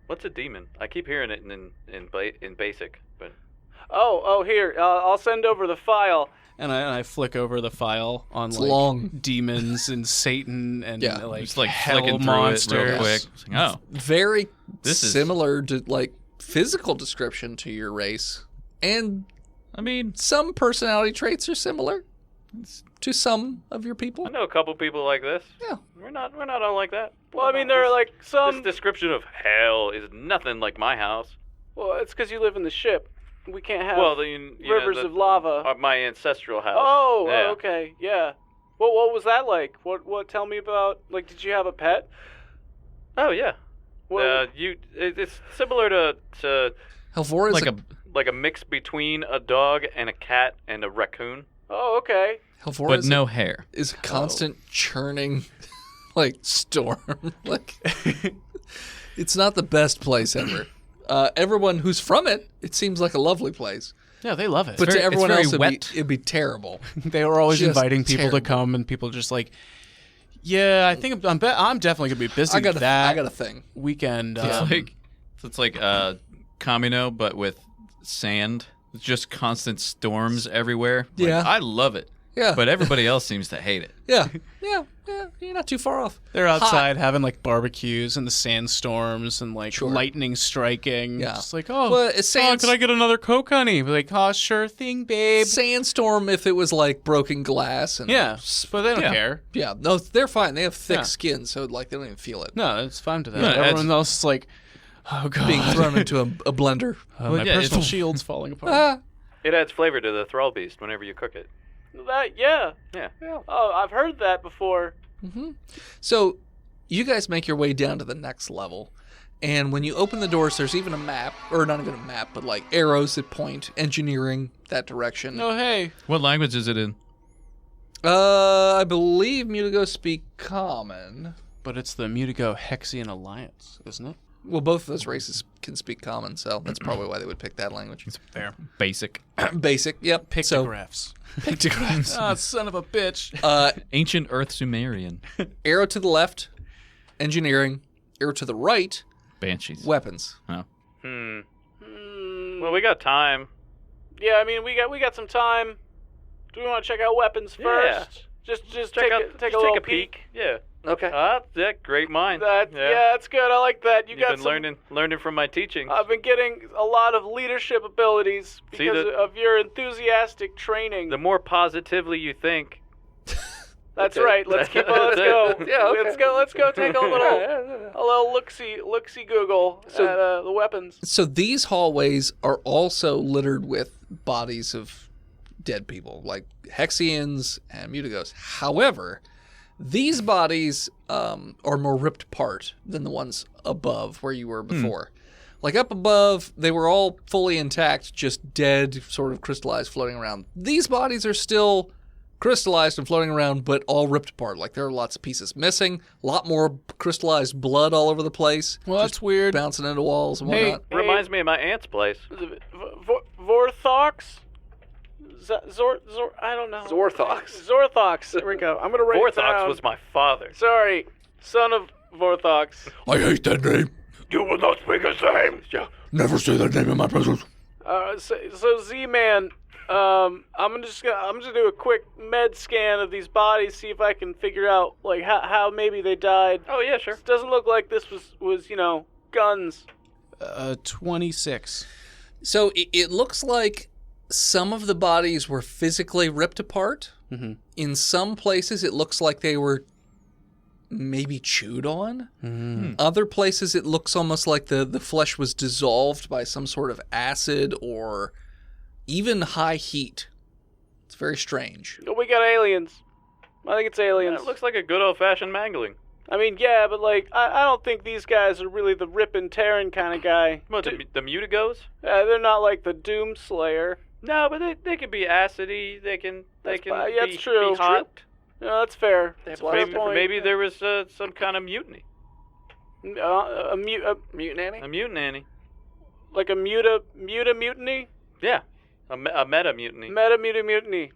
What's a demon? I keep hearing it in basic, but Oh, here. I'll send over the file. And I flick over the file on It's like long. demons and Satan and Yeah. like Just like hell flicking through monsters. it real quick. It's like, oh, Very This is- similar to like physical description to your race, and I mean, some personality traits are similar to some of your people. I know a couple people like this. Yeah. We're not all like that. Well, I mean, there are like This some. description of hell is nothing like my house. Well, it's because you live in the ship. We can't have Well, you rivers know, of lava. My ancestral house. Oh, yeah. okay, yeah. What was that like? What? Tell me about. Like, did you have a pet? Oh yeah. Well, It's similar to Helvora is like a mix between a dog and a cat and a raccoon. oh, okay. Helvora but is no hair. is a constant churning like storm. Like it's not the best place ever. Everyone who's from it seems like a lovely place. Yeah, they love it. But to everyone very else, wet. it'd be terrible. They were always Just inviting people terrible. to come, and people just like, yeah, I think I'm definitely gonna be busy. I got that a thing. weekend. It's like Kamino, but with sand. It's just constant storms everywhere. Like, Yeah. I love it. Yeah. But everybody else seems to hate it. Yeah. You're not too far off. They're outside having like barbecues and the sandstorms and like Sure. lightning striking. Yeah. Just like, Well, it's could I get another Coke, honey? Be like, oh, sure thing, babe. sandstorm if it was like broken glass and Yeah, but they don't Yeah. care. yeah. No, they're fine. They have thick Yeah. skin, so like they don't even feel it. No, it's fine to them. Yeah, Everyone else is like, oh god, Being thrown into a blender. my yeah, personal it's- shield's falling apart. Ah. It adds flavor to the thrall beast whenever you cook it. Yeah. Yeah. Oh, I've heard that before. So you guys make your way down to the next level, and when you open the doors, there's even a map, or not even a map, but like arrows that point engineering that direction. Oh hey, What language is it in? I believe Mutigo speak Common. but it's the Mutigo Hexian Alliance, isn't it? Well, both of those races can speak Common, so that's probably why they would pick that language. Fair. Basic. Basic, yep. Pictographs. Pictographs. Ah, son of a bitch. Ancient Earth Sumerian. Arrow to the left, engineering. Arrow to the right, Banshees. weapons. Oh. Well, we got time. Yeah, I mean, we got some time. Do we want to check out weapons Yeah. first? Just Check take a a little peek. Yeah. Okay. Yeah, great mind. Yeah, that's good. I like that. You You've got been some. learning from my teachings. I've been getting a lot of leadership abilities See, because the- of your enthusiastic training. The more positively you think, That's right. Let's go. Yeah, okay. Let's go take a little look-see Google at the weapons. So these hallways are also littered with bodies of dead people, like Hexians and Mutigos. However, these bodies are more ripped apart than the ones above where you were before. Like up above, they were all fully intact, just dead, sort of crystallized, floating around. These bodies are still crystallized and floating around, but all ripped apart. Like there are lots of pieces missing, a lot more crystallized blood all over the place. Well, that's weird. Bouncing into walls and Hey, whatnot. reminds me of my aunt's place. Vorthox? I don't know. Zorthox. There we go. I'm gonna write it Vorthox down. was my father. Sorry, son of Vorthox. I hate that name. You will not speak his name. Yeah. Never say that name in my presence. So Z-Man, I'm just gonna do a quick med scan of these bodies, see if I can figure out like how maybe they died. Oh yeah, sure. It doesn't look like this was guns. 26. So it looks like some of the bodies were physically ripped apart. Mm-hmm. In some places, it looks like they were maybe chewed on. Mm-hmm. Other places, it looks almost like the flesh was dissolved by some sort of acid or even high heat. It's very strange. We got aliens. I think it's aliens. It looks like a good old-fashioned mangling. I mean, yeah, but like I don't think these guys are really the ripping, tearing kind of guy. What, the Mutigos? They're not like the Doom Slayer. No, but they can be acidy. They can Yeah, be, that's true. be hot. No, that's fair. That's a fair point. Maybe there was some kind of mutiny. A mutant A mutant Annie. like a mutiny. Yeah, a meta mutiny. Mutiny.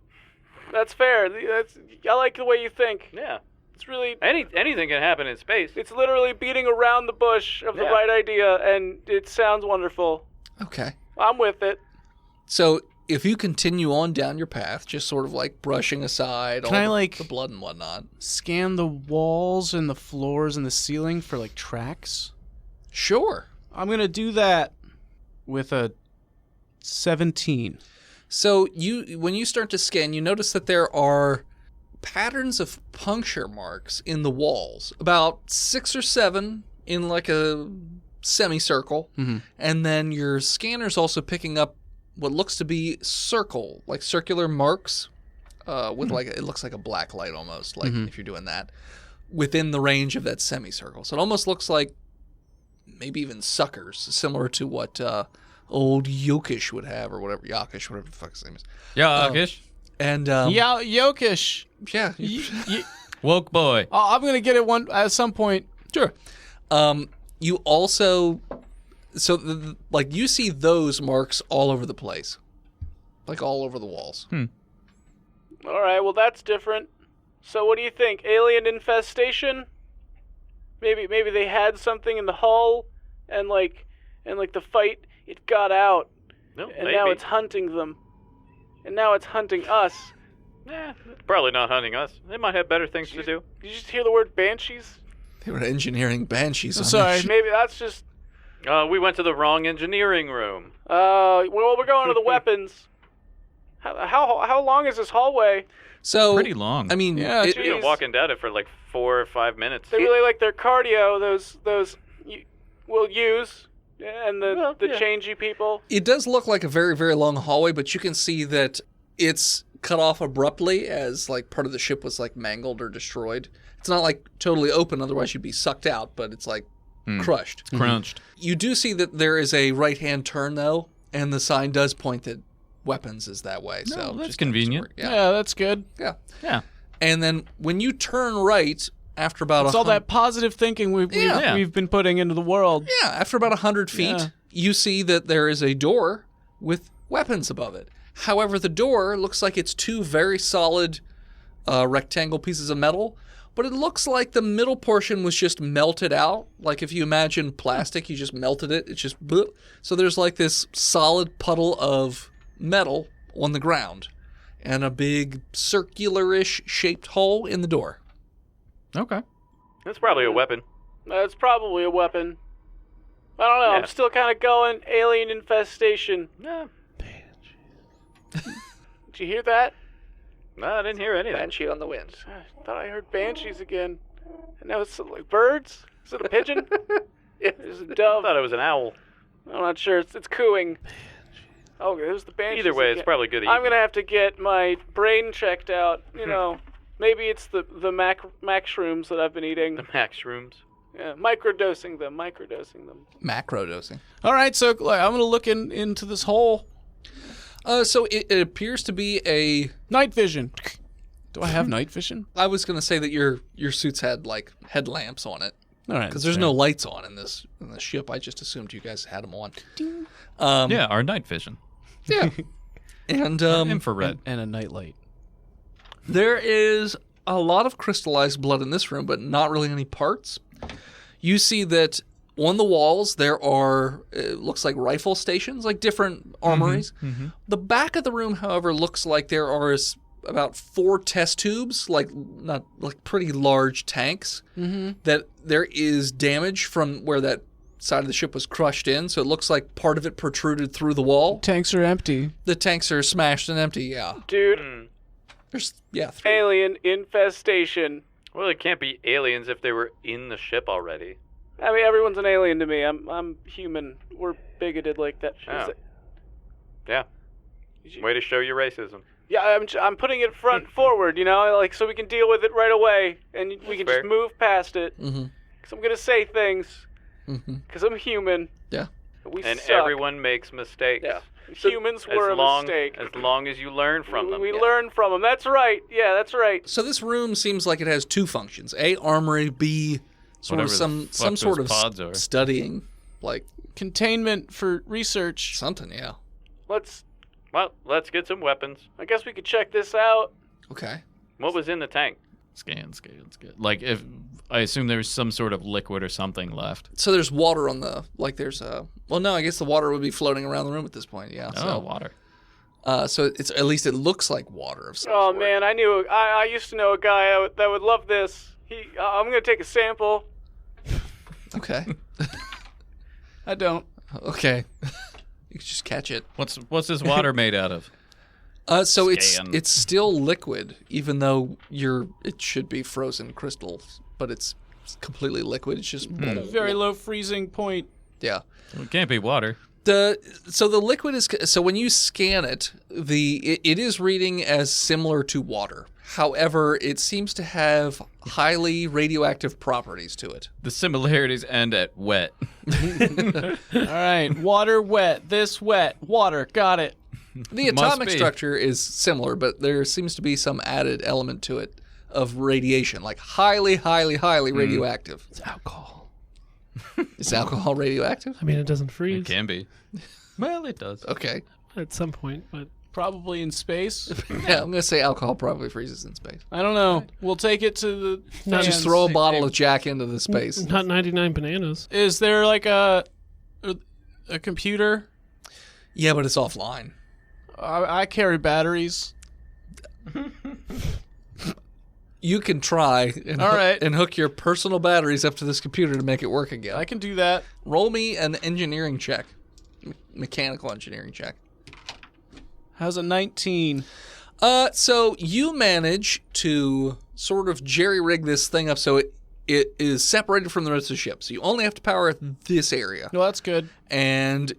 That's fair. I like the way you think. Yeah. It's really Anything can happen in space. it's literally beating around the bush of the Yeah. right idea, and it sounds wonderful. Okay. I'm with it. So if you continue on down your path, just sort of like brushing aside Can all I, the, like- the blood and whatnot. Scan the walls and the floors and the ceiling for like tracks. Sure. I'm gonna do that with a 17. So when you start to scan, you notice that there are patterns of puncture marks in the walls, about 6 or 7 in like a semicircle, and then your scanner's also picking up what looks to be circular marks, with like it looks like a black light almost, like if you're doing that within the range of that semicircle. So it almost looks like maybe even suckers, similar to what old Yokish would have, or whatever whatever the fuck his name is. Yeah, Kish. And Yeah, Yokish. yeah, Woke boy. I'm gonna get it at some point. Sure. You also, you see those marks all over the place, like all over the walls. All right, well that's different. So what do you think? Alien infestation? Maybe they had something in the hull, and the fight, it got out, No, and maybe. now it's hunting them, and now it's hunting us. It's probably not hunting us. They might have better things to do. Did you just hear the word banshees? They were engineering banshees. On Sorry. their ship. Maybe that's just. We went to the wrong engineering room. Well, we're going to the weapons. How long is this hallway? So Pretty long. I mean, Yeah, We've been Jeez. walking down it for like 4 or 5 minutes. They really like their cardio. Those will use, and the yeah. changey people. it does look like a very, very long hallway, but you can see that it's cut off abruptly as like part of the ship was like mangled or destroyed. It's not like totally open, otherwise you'd be sucked out, but it's like crushed. Crunched. You do see that there is a right-hand turn though, and the sign does point that weapons is that way. So that's just convenient. Yeah, that's good. Yeah. Yeah. And then when you turn right after about It's all that positive thinking we've been putting into the world. after about 100 feet, Yeah. you see that there is a door with weapons above it. However, the door looks like it's two very solid rectangle pieces of metal, but it looks like the middle portion was just melted out. Like if you imagine plastic, you just melted it. It's just bleh. So there's like this solid puddle of metal on the ground and a big circular-ish shaped hole in the door. Okay. That's probably a weapon. That's probably a weapon. I don't know. Yeah. I'm still kind of going alien infestation. Yeah. Did you hear that? No, I didn't hear anything. Banshee on the wind. I thought I heard banshees again. And now it's like birds? Is it a pigeon? It's a I dove. thought it was an owl. I'm not sure. It's cooing. Oh, it was the banshees. Either way, again. it's probably good to eat. I'm going to have to get my brain checked out. You know, maybe it's the mac shrooms that I've been eating. The max shrooms. Yeah, microdosing them. Macro dosing. All right, so like, I'm gonna look into this hole. So it appears to be a... Night vision. Do I have night vision? I was going to say that your suits had like headlamps on it. All right, Because there's no lights on in this ship. I just assumed you guys had them on. Yeah, our night vision. Yeah. And Infrared. and a night light. there is a lot of crystallized blood in this room, but not really any parts. You see that on the walls there are, it looks like rifle stations, like different armories. The back of the room, however, looks like there are about 4 test tubes, like not like pretty large tanks. That there is damage from where that side of the ship was crushed in, so it looks like part of it protruded through the wall. Tanks are empty. The tanks are smashed and empty. Yeah, Dude, there's 3. alien infestation. Well, it can't be aliens if they were in the ship already. I mean, everyone's an alien to me. I'm human. We're bigoted like that. Is Oh. it- Yeah. Way to show your racism. Yeah, I'm putting it front forward, you know, like so we can deal with it right away, and we can fair. just move past it. Mhm. Because I'm gonna say things. Mhm. Because I'm human. Yeah. We And suck. everyone makes mistakes. Yeah. Humans were a mistake. As long as you learn from them. We learn from them. That's right. Yeah, that's right. So this room seems like it has 2 functions: A, armory; B, sort Whatever of the some fuck sort those of pods are. studying, like Containment for research. something. Yeah. Well, let's get some weapons. I guess we could check this out. Okay. What was in the tank? Scan. Like, if I assume there's some sort of liquid or something left. So there's water on the there's a well no I guess the water would be floating around the room at this point. Yeah. Oh, water. So it's at least it looks like water of some Oh sort. man, I used to know a guy that would love this. I'm gonna take a sample. Okay. I don't. Okay. You can just catch it. What's this water made out of? So Scan. it's still liquid, even though it should be frozen crystals, but it's completely liquid. It's just Very low freezing point. yeah. It can't be water. The liquid is so when you scan it, it is reading as similar to water. However, it seems to have highly radioactive properties to it. The similarities end at wet. All right, water, wet. This wet, water. Got it. The Must atomic be. structure is similar, but there seems to be some added element to it of radiation, like highly, highly, highly radioactive. It's alcohol. Is alcohol radioactive? I mean, it doesn't freeze It can be. Well, it does. Okay. at some point, but Probably in space. Yeah, I'm going to say alcohol probably freezes in space. I don't know. We'll take it to the Not fans. Just throw a bottle of Jack into the space. not 99 bananas. Is there like a computer? Yeah, but it's offline. I carry batteries. You can try and, All right. and hook your personal batteries up to this computer to make it work again. I can do that. Roll me an engineering check. Mechanical engineering check. How's a 19? So you manage to sort of jerry-rig this thing up so it is separated from the rest of the ship. So you only have to power this area. No, that's good. And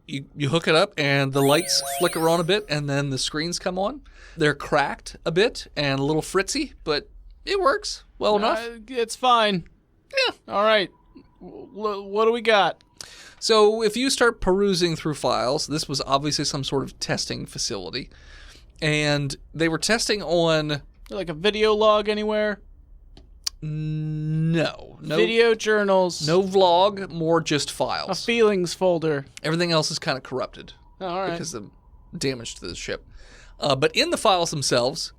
you hook it up, and the lights flicker on a bit, and then the screens come on. They're cracked a bit and a little fritzy, but it works well enough. It's fine. Yeah. All right. What do we got? So if you start perusing through files, this was obviously some sort of testing facility, and they were testing on... Like a video log anywhere? No. Video journals. No vlog, more just A files. feelings folder. Everything else is kind of corrupted All right. because of damage to the ship. But in the files themselves,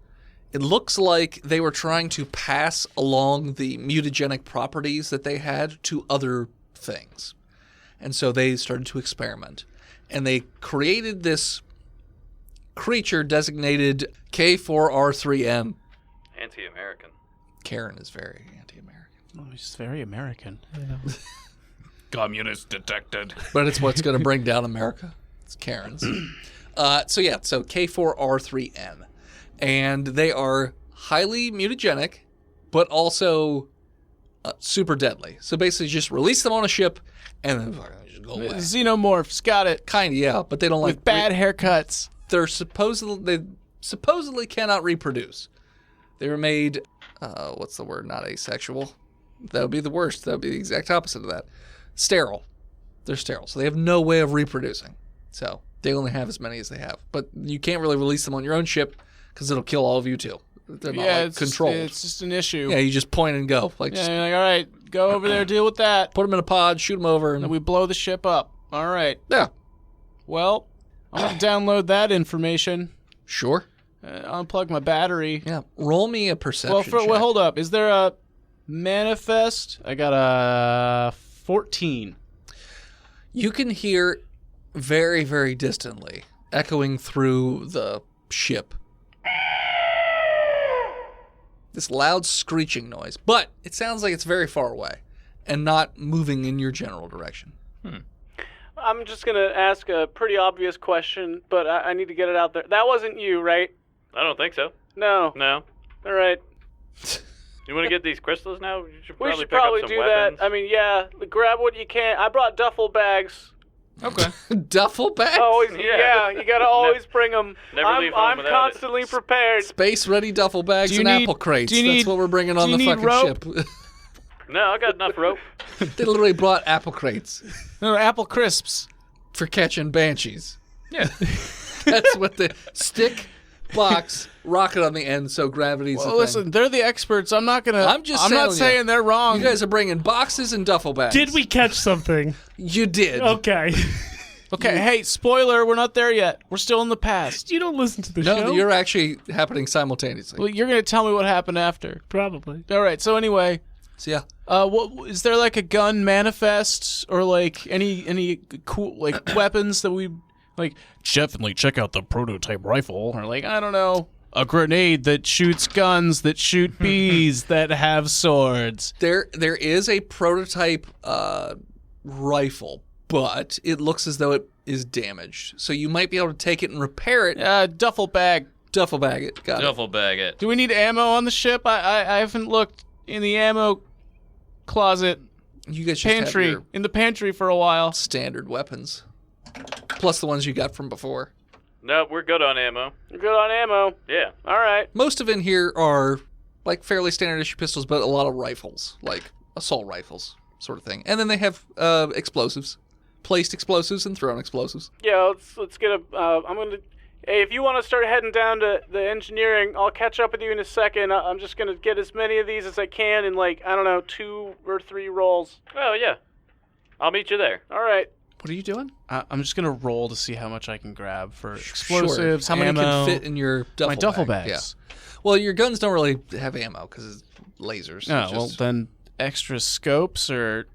it looks like they were trying to pass along the mutagenic properties that they had to other things. And so they started to experiment. And they created this creature designated K4R3M. Anti-American. Karen is very anti-American. Oh, he's very American. Communist detected. But it's what's going to bring down America. It's Karen's. So K4R3M. And they are highly mutagenic, but also super deadly. So basically just release them on a ship and then just go away. Xenomorphs, got it. Kind of, yeah, but they don't like... With bad haircuts. They supposedly cannot reproduce. They were made, what's the word? Not asexual. That would be the worst. That would be the exact opposite of that. Sterile. They're sterile, so they have no way of reproducing. So they only have as many as they have. But you can't really release them on your own ship because it'll kill all of you too. They're not controlled. It's just an issue. Yeah, you just point and go. Like, Yeah, just you're like, all right, go over there, deal with that. put them in a pod, shoot them over, and And we blow the ship up. All right. yeah, Well, I'm going to download that information. sure. Unplug my battery. Yeah, roll me a perception check. Well, hold up. Is there a manifest? I got a 14. You can hear very, very distantly, echoing through the ship, this loud screeching noise. But it sounds like it's very far away and not moving in your general direction. I'm just going to ask a pretty obvious question, but I need to get it out there. That wasn't you, right? I don't think so. No. No. All right. You want to get these crystals now? You should We probably should pick probably up some do weapons. that. I mean, yeah, grab what you can. I brought duffel bags. Okay. Duffel bags? Always, Yeah. you gotta always bring them. Never leave home I'm without constantly prepared. Space-ready duffel bags Do you and need- apple crates. do you That's need- what we're bringing on do the you need fucking rope? ship. No, I got enough rope. They literally brought apple crates No, apple crisps. for catching banshees. Yeah. That's what the stick, box, rocket on the end, so gravity's Well, a thing. listen, they're the experts. I'm not gonna. I'm just I'm not telling you. saying they're wrong. You guys are bringing boxes and duffel bags. Did we catch something? You did. Okay. Okay, hey, spoiler, we're not there yet. We're still in the past. You don't listen to the No, show? you're actually happening simultaneously. Well, you're gonna tell me what happened after. Probably. All right. So anyway, So yeah, what is there like a gun manifest or like any cool like weapons that we like? Definitely check out the prototype rifle or like I don't know, a grenade that shoots guns that shoot bees that have swords. there is a prototype rifle, but it looks as though it is damaged. So you might be able to take it and repair it. Duffel bag. Duffel bag it. Got it. Duffel bag it. Do we need ammo on the ship? I haven't looked in the ammo closet You guys just have pantry your in the pantry for a while. standard weapons, plus the ones you got from before. No, we're good on ammo. You're good on ammo. Yeah. All right. Most of in here are like fairly standard issue pistols, but a lot of rifles, like assault rifles, sort of thing. And then they have explosives, placed explosives and thrown explosives. Yeah, let's get a. I'm gonna. Hey, if you want to start heading down to the engineering, I'll catch up with you in a second. I'm just going to get as many of these as I can in, like, I don't know, 2 or 3 rolls. Oh, yeah. I'll meet you there. All right. What are you doing? I'm just gonna roll to see how much I can grab for explosives, Sure. How many ammo, can fit in your duffel my duffel bag? bags. Yeah. Well, your guns don't really have ammo because it's lasers. Oh, well, then extra scopes or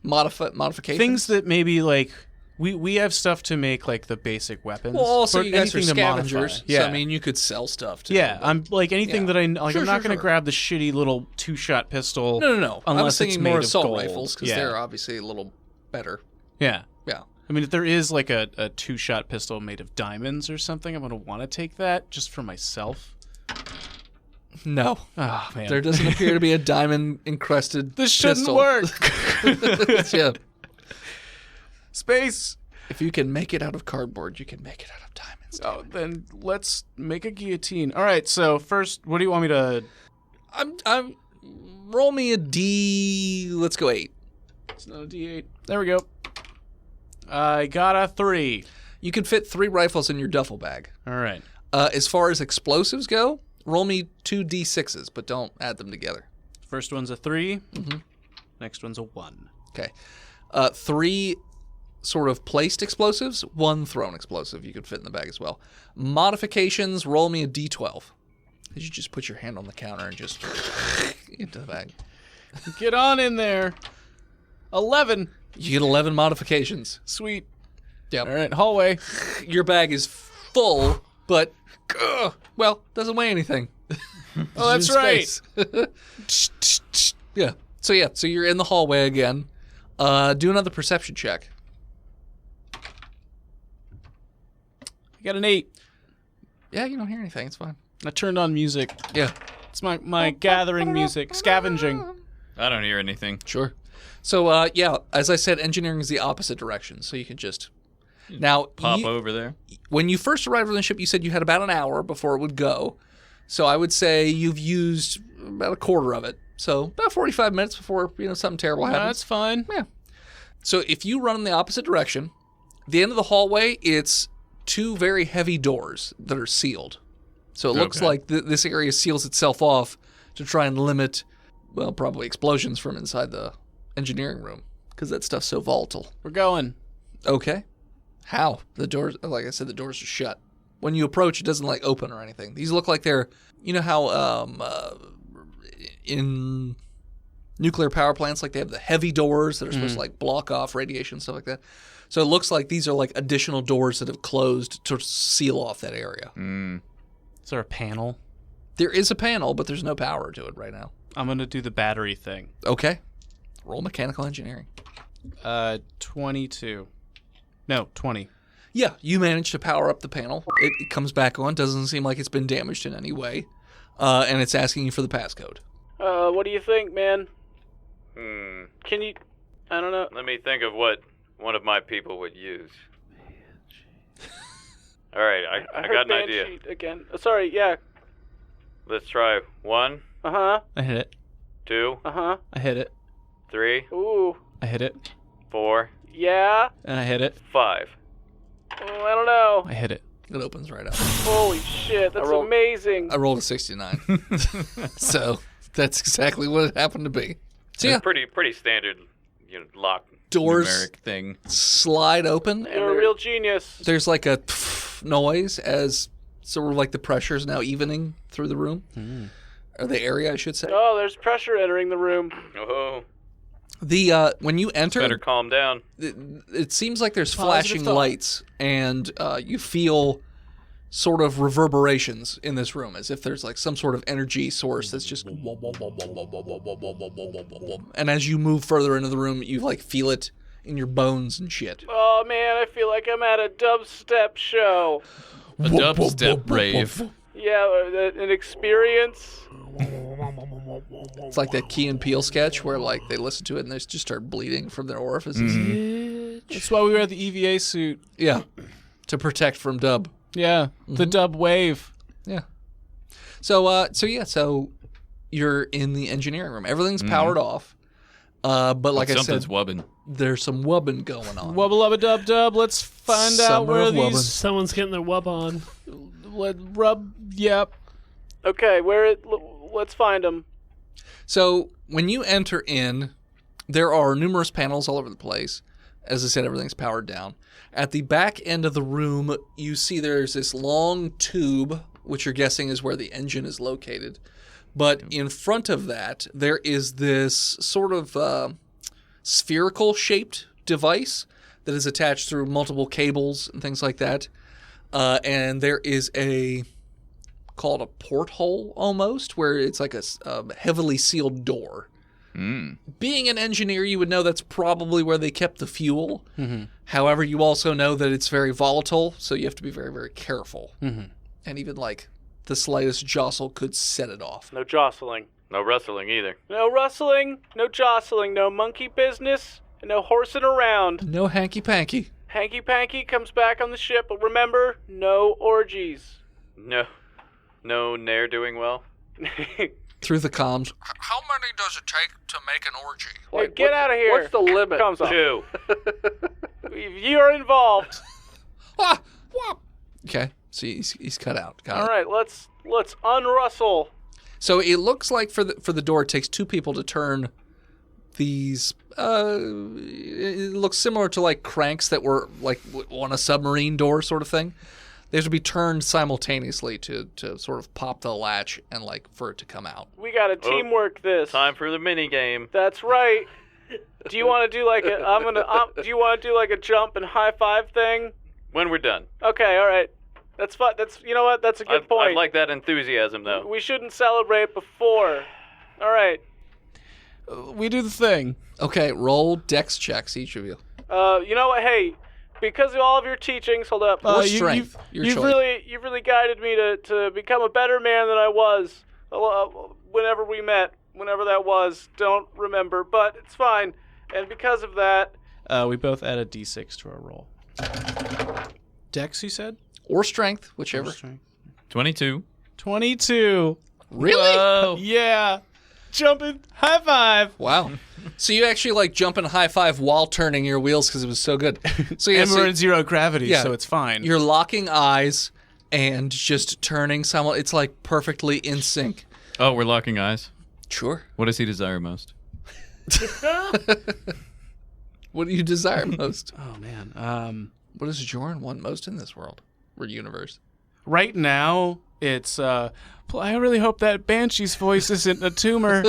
modifications. things that maybe, like, we have stuff to make, like, the basic weapons. Well, also but you guys are anything to modify. scavengers. Yeah. So, I mean, you could sell stuff too. Yeah, I'm like anything Yeah. that I'm Sure, not sure, gonna sure. grab the shitty little 2-shot pistol. No. I was Unless it's thinking made more of assault gold. rifles because Yeah. they're obviously a little better. Yeah. Yeah. I mean, if there is like a 2-shot pistol made of diamonds or something, I'm gonna want to take that just for myself. No. Oh man, There doesn't appear to be a diamond encrusted this shouldn't pistol. work. Yeah. Space. If you can make it out of cardboard, you can make it out of diamonds. Oh, then let's make a guillotine. All right. So first, what do you want me to? I'm roll me a D. Let's go 8. It's not a D8. There we go. I got a 3. You can fit 3 rifles in your duffel bag. All right. As far as explosives go, roll me 2 D6s, but don't add them together. First one's a 3. Mm-hmm. Next one's a 1. Okay. 3 sort of placed explosives, 1 thrown explosive you could fit in the bag as well. Modifications, roll me a D12. You just put your hand on the counter and just into the bag. Get on in there. 11. You get 11 modifications. Sweet. Yep. All right. Hallway. Your bag is full, but well, doesn't weigh anything. Oh, that's right. Yeah. So you're in the hallway again. Do another perception check. I got an 8. Yeah, you don't hear anything. It's fine. I turned on music. Yeah. It's my gathering music, scavenging. I don't hear anything. Sure. So, as I said, engineering is the opposite direction. So you can just now Pop over there. When you first arrived on the ship, you said you had about an hour before it would go. So I would say you've used about a quarter of it. So about 45 minutes before something terrible happens. That's fine. Yeah. So if you run in the opposite direction, the end of the hallway, it's 2 very heavy doors that are sealed. So it looks like this area seals itself off to try and limit, well, probably explosions from inside the engineering room because that stuff's so volatile. We're going. Okay. How? The doors, like I said, the doors are shut. When you approach, it doesn't like open or anything. These look like they're, you know how in nuclear power plants, like they have the heavy doors that are supposed to like block off radiation, stuff like that. So it looks like these are like additional doors that have closed to seal off that area. Is there a panel? There is a panel, but there's no power to it right now. I'm gonna do the battery thing. Okay. Roll mechanical engineering. 22. No, 20. Yeah, you managed to power up the panel. It comes back on. Doesn't seem like it's been damaged in any way. And it's asking you for the passcode. What do you think, man? Can you... I don't know. Let me think of what one of my people would use. All right, I heard got an Banshee idea. again. Sorry, yeah. Let's try 1, Uh-huh. I hit it. 2, Uh-huh. I hit it. 3, Ooh. I hit it. 4, Yeah. And I hit it. 5. Oh, I don't know. I hit it. It opens right up. Holy shit, that's amazing. I rolled a 69. So that's exactly what it happened to be. So yeah, Pretty standard, lock. doors Numeric thing. slide open. And You're a real genius. there's like a noise as sort of like the pressure is now evening through the room. Or the area, I should say. Oh, there's pressure entering the room. Oh, The when you enter, better calm down. it seems like there's Positive flashing thought. lights, and you feel sort of reverberations in this room, as if there's like some sort of energy source that's just. And as you move further into the room, you like feel it in your bones and shit. Oh, man, I feel like I'm at a dubstep show. A dubstep rave. Yeah, an experience. It's like that Key and Peele sketch where like they listen to it and they just start bleeding from their orifices. That's why we wear the EVA suit. Yeah, to protect from dub. Yeah, the dub wave. Yeah. So you're in the engineering room. Everything's powered off. But like I Something's said, wubbing. there's some wubbing going on. Wubba lubba dub dub. Let's find out Summer where of wubbin'. these. Someone's getting their wub on. Rub. Yep. Okay, let's find them. So when you enter in, there are numerous panels all over the place. As I said, everything's powered down. At the back end of the room, you see there's this long tube, which you're guessing is where the engine is located. But in front of that, there is this sort of spherical-shaped device that is attached through multiple cables and things like that. And there is called a porthole almost, where it's like a heavily sealed door. Being an engineer, you would know that's probably where they kept the fuel. However, you also know that it's very volatile, so you have to be very, very careful. And even like the slightest jostle could set it off. No jostling. No rustling either. No rustling, no jostling, no monkey business, and no horsing around. No hanky-panky. Hanky-panky comes back on the ship, but remember, no orgies. No Nair doing well. Through the comms. How many does it take to make an orgy? Hey, get out of here. What's the limit? Comes on. 2. You're involved. Okay, so he's cut out. Got it. All right, let's unrustle. So it looks like for the door, it takes 2 people to turn these. It looks similar to like cranks that were like on a submarine door sort of thing. They have to be turned simultaneously to sort of pop the latch and like for it to come out. We got to teamwork this. Time for the mini game. That's right. Do you want to do like a? Do you want to do like a jump and high five thing? When we're done. Okay, all right. That's fun. That's you know what? That's a good point. I like that enthusiasm though. We shouldn't celebrate before. All right. We do the thing. Okay, roll dex checks, each of you. You know what? Hey, because of all of your teachings, hold up. Or strength. You've really guided me to become a better man than I was whenever we met. Whenever that was, don't remember, but it's fine. And because of that, We both add a d6 to our roll. Dex, you said? Or strength, whichever. 22. 22. Really? Whoa. Yeah. Jumping. High five. Wow. So you actually like jump and high five while turning your wheels because it was so good. So yeah, And we're in zero gravity, yeah, so it's fine. you're locking eyes and just turning It's like perfectly in sync. Oh, we're locking eyes. Sure. What does he desire most? What do you desire most? Oh, man. What does Jorn want most in this world or universe? Right now, it's... I really hope that Banshee's voice isn't a tumor.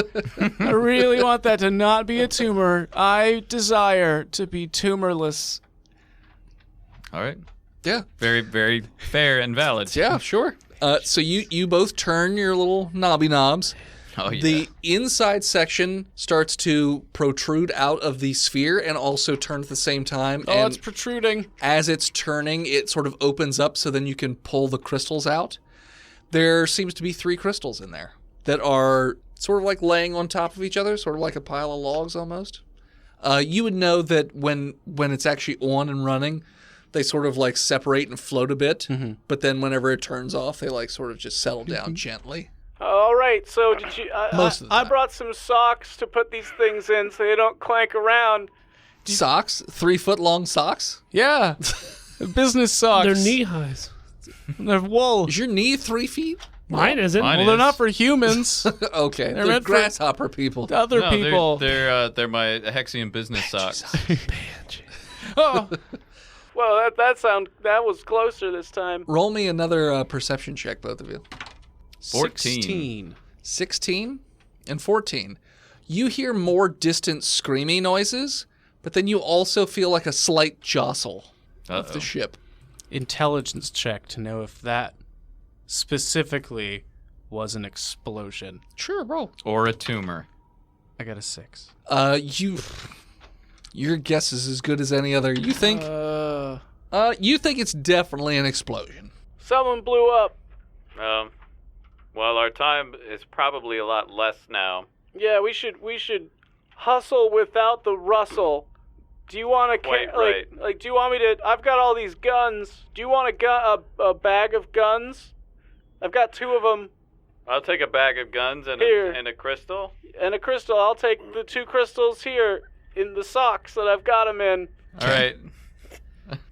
I really want that to not be a tumor. I desire to be tumorless. All right. Yeah. Very, very fair and valid. Yeah, sure. So you both turn your little knobby knobs. Oh, yeah. The inside section starts to protrude out of the sphere and also turn at the same time. Oh, and it's protruding. as it's turning, it sort of opens up so then you can pull the crystals out. There seems to be 3 crystals in there that are sort of like laying on top of each other, sort of like a pile of logs almost. You would know that when it's actually on and running, they sort of like separate and float a bit, but then whenever it turns off, they like sort of just settle down gently. all right. So did you? Most of the I time. brought some socks to put these things in so they don't clank around. Socks? 3-foot long socks? Yeah. Business socks. They're knee highs. They're wool. Is your knee 3 feet? Mine isn't. Mine Well, they're is. not for humans. Okay, they're meant for- grasshopper people. Other No, people. They're my Hexian business socks. Oh, Well, that was closer this time. Roll me another perception check, both of you. 14. 16 and 14. You hear more distant screaming noises, but then you also feel like a slight jostle of the Uh-oh. ship. intelligence check to know if that specifically was an explosion. Sure, roll. Or a tumor. I got a 6. Your guess is as good as any other. You think it's definitely an explosion. Someone blew up. Well, our time is probably a lot less now. Yeah, we should hustle without the rustle. Do you want to Quite right. like? Do you want me to? I've got all these guns. Do you want a bag of guns? I've got 2 of them, I'll take a bag of guns and Here. and a crystal. And a crystal. I'll take the 2 crystals here in the socks that I've got them in. All right.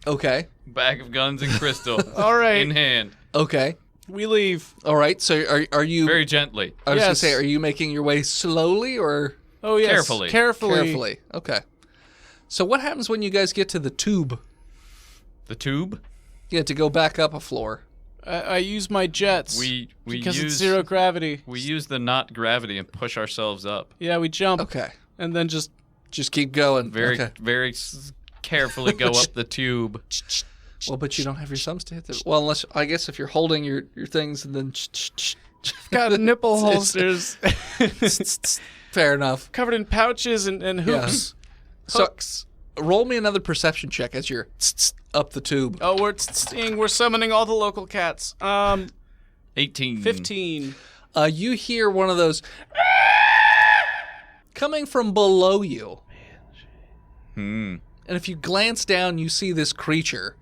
Okay. Bag of guns and crystal. All right. In hand. Okay. We leave. All right. So are you? Very gently. I was gonna Yes. say, are you making your way slowly or Oh yes. Carefully. carefully? Okay. So what happens when you guys get to the tube? The tube. You have to go back up a floor. I use my jets. We because use it's 0 gravity. We use the not gravity and push ourselves up. Yeah, we jump Okay. and then just Just keep going. Very Okay. very carefully go up the tube. Well, but you don't have your thumbs to hit the. Well, unless I guess if you're holding your things and then. got nipple holsters Fair enough. covered in pouches and hoops. So Hooks. roll me another perception check as you're up the tube. Oh, we're summoning all the local cats. 18. 15. You hear one of those coming from below you. Hmm. And if you glance down, you see this creature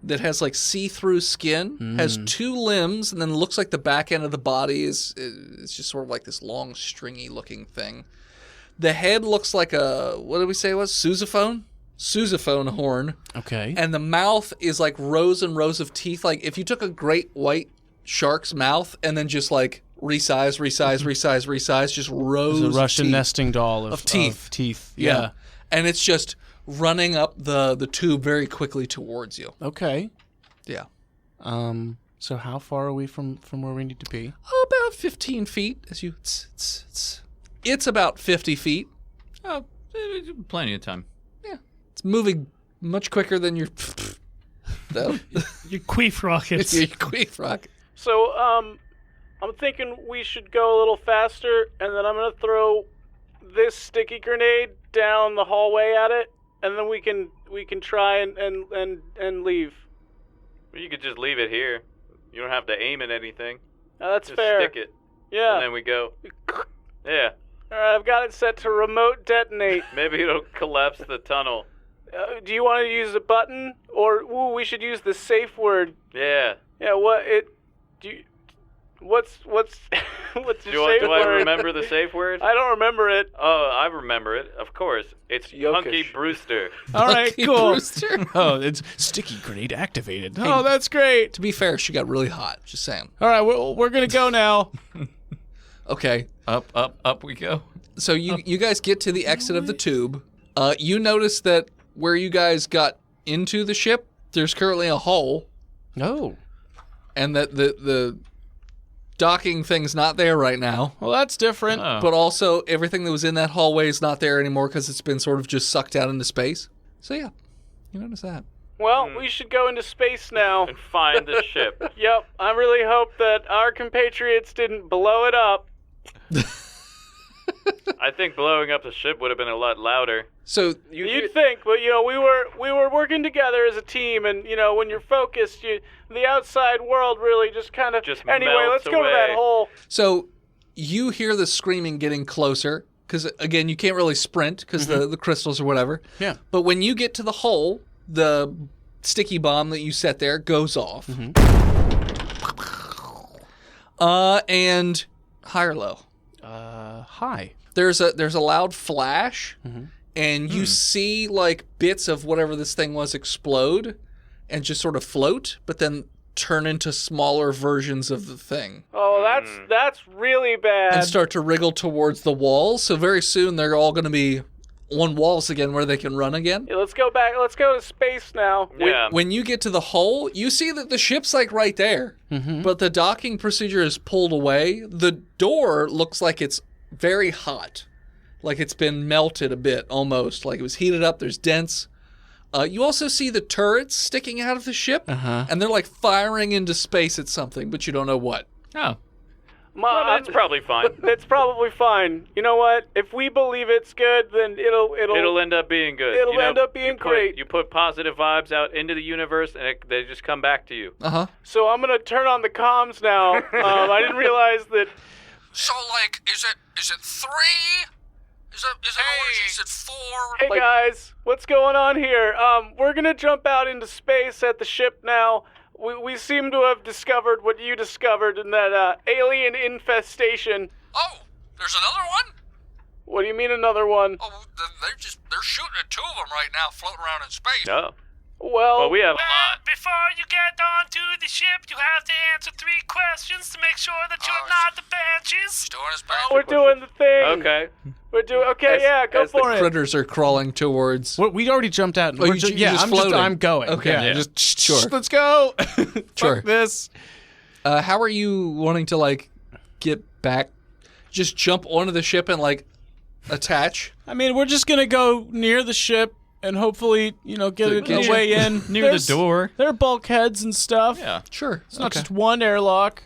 that has like see-through skin, has 2 limbs, and then looks like the back end of the body is just sort of like this long, stringy-looking thing. The head looks like a, what did we say it was? Sousaphone? Sousaphone horn. Okay. And the mouth is like rows and rows of teeth. Like if you took a great white shark's mouth and then just like resize, just rows It's a Russian of teeth. nesting doll Of teeth. teeth. Yeah. Yeah. And it's just running up the tube very quickly towards you. Okay. Yeah. So how far are we from where we need to be? About 15 feet as you... It's about 50 feet. Oh, plenty of time. It's moving much quicker than your... though. Your queef rockets. Your queef rocket. So, I'm thinking we should go a little faster, and then I'm gonna throw this sticky grenade down the hallway at it, and then we can try and leave. You could just leave it here. You don't have to aim at anything. That's Just fair. stick it, Yeah. and then we go. Yeah. All right, I've got it set to remote detonate. Maybe it'll collapse the tunnel. Do you want to use a button, or we should use the safe word? Yeah. Yeah. What's what's your safe Do I word? remember the safe word? I don't remember it. Oh, I remember it. Of course. It's Yokish. Hunky Brewster. All right, Lucky cool. Brewster. Oh, it's sticky grenade activated. Oh, that's great. To be fair, she got really hot. Just saying. All right, we're gonna go now. Okay. Up we go. So you guys get to the exit of the tube. You notice that where you guys got into the ship, there's currently a hole, Oh, and that the docking thing's not there right now. well, that's different. Oh. But also, everything that was in that hallway is not there anymore because it's been sort of just sucked out into space. So yeah, you notice that. Well, we should go into space now. And find the ship. Yep. I really hope that our compatriots didn't blow it up. I think blowing up the ship would have been a lot louder. So You'd think, but we were working together as a team, and when you're focused, the outside world really just kind of. Just Anyway, melts let's go to that away. hole. So you hear the screaming getting closer because, again, you can't really sprint because the crystals or whatever. Yeah. But when you get to the hole, the sticky bomb that you set there goes off. And high or low? Hi. There's a loud flash, and you see like bits of whatever this thing was explode and just sort of float, but then turn into smaller versions of the thing Oh, that's really bad. and start to wriggle towards the walls. So very soon they're all going to be on walls again where they can run again. Yeah, let's go back. Let's go to space now. Yeah. When you get to the hole, you see that the ship's like right there, but the docking procedure is pulled away. The door looks like it's very hot, like it's been melted a bit almost, like it was heated up. There's dents. You also see the turrets sticking out of the ship, and they're like firing into space at something, but you don't know what. Oh. Well, that's probably fine. It's probably fine. You know what? If we believe it's good, then It'll end up being good. It'll end up being great. You put positive vibes out into the universe, and they just come back to you. So I'm gonna turn on the comms now. I didn't realize that. So, like, is it 3? Is it orgy? Is it 4? Hey guys, what's going on here? We're gonna jump out into space at the ship now. we seem to have discovered what you discovered in that alien infestation. Oh, there's another one? What do you mean another one? Oh, they're shooting at 2 of them right now, floating around in space. No. Well, We have a Well, lot. before you get onto the ship, you have to answer 3 questions to make sure that you're not the Banshees. Doing his best. we're doing the thing. Okay. We're doing. Okay, As- yeah, go as the for it. Critters are crawling towards. We already jumped out. Oh, you just floating. I'm going. Okay. Yeah, Yeah. just Sure. let's go. Sure. Fuck this. How are you wanting to, like, get back? Just jump onto the ship and, like, attach? I mean, we're just gonna go near the ship and hopefully, get a way in. Near There's- the door. There are bulkheads and stuff. Yeah. Sure. It's not just one airlock.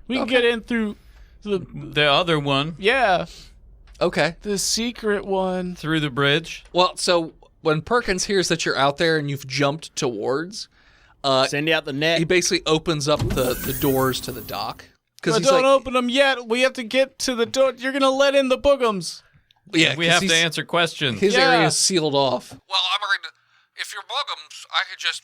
We can get in through The other one Okay. the secret one. through the bridge. Well, so when Perkins hears that you're out there and you've jumped towards, Send out the net. he basically opens up the doors to the dock. But He's don't like, open them yet. We have to get to the door. You're gonna let in the boogums. yeah, We have to answer questions. His Yeah. area is sealed off. Well, I'm going to. If you're Buggums, I could just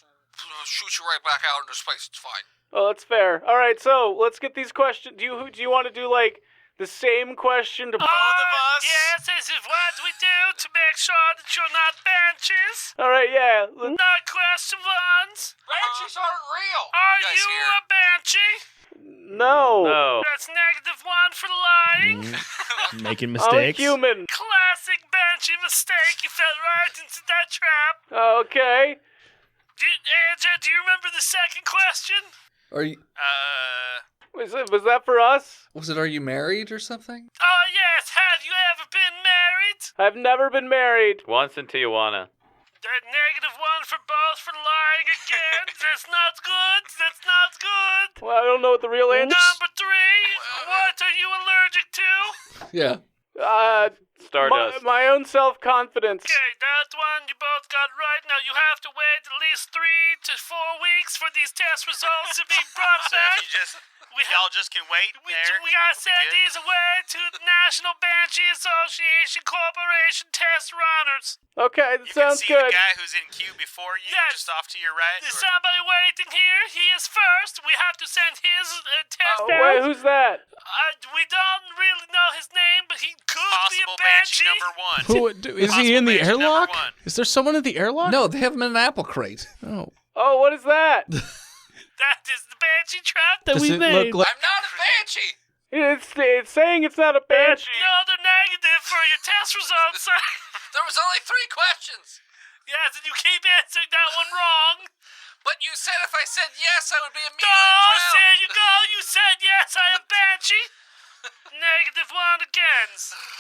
shoot you right back out into space. It's fine. Oh, that's fair. All right, so let's get these questions. Do you want to do like the same question to both of us? Yes, this is what we do to make sure that you're not Banshees. All right, yeah. Not question 1. Banshees aren't real. Are you a Banshee? No. No. That's -1 for lying. Making I'm a mistakes. human. Classic Banshee mistake. You fell right into that trap. Okay. AJ, do you remember the second question? Are you? Was that for us? Was it? Are you married or something? Oh, yes. Have you ever been married? I've never been married. Once in Tijuana. That -1 for both for lying again. That's not good. That's not good. Well, I don't know what the real answer. Number 3. What are you allergic to? Yeah. Stardust. My own self-confidence. Okay, that one you both got right. Now you have to wait at least 3 to 4 weeks for these test results to be brought back. Y'all just can wait We there. gotta send these away to the National Banshee Association Corporation test runners. Okay, that You sounds can see good. the guy who's in queue before you, Yes. just off to your right. There's or- somebody waiting here. He is first. We have to send his test Wait, out. who's that? We don't really know his name, but he could Possible be a Banshee. number 1. Is he in the Possible Banshee airlock? number 1. Is there someone in the airlock? No, they have him in an apple crate. Oh. Oh, what is that? That is the Banshee trap that Does we it made. look like? I'm not a banshee. It's saying it's not a banshee. No, they're negative for your test results, sir. There was only 3 questions. Yes, and you keep answering that one wrong. But you said if I said yes, I would be immediately Oh, drowned. there you go. You said yes, I am Banshee. -1 again.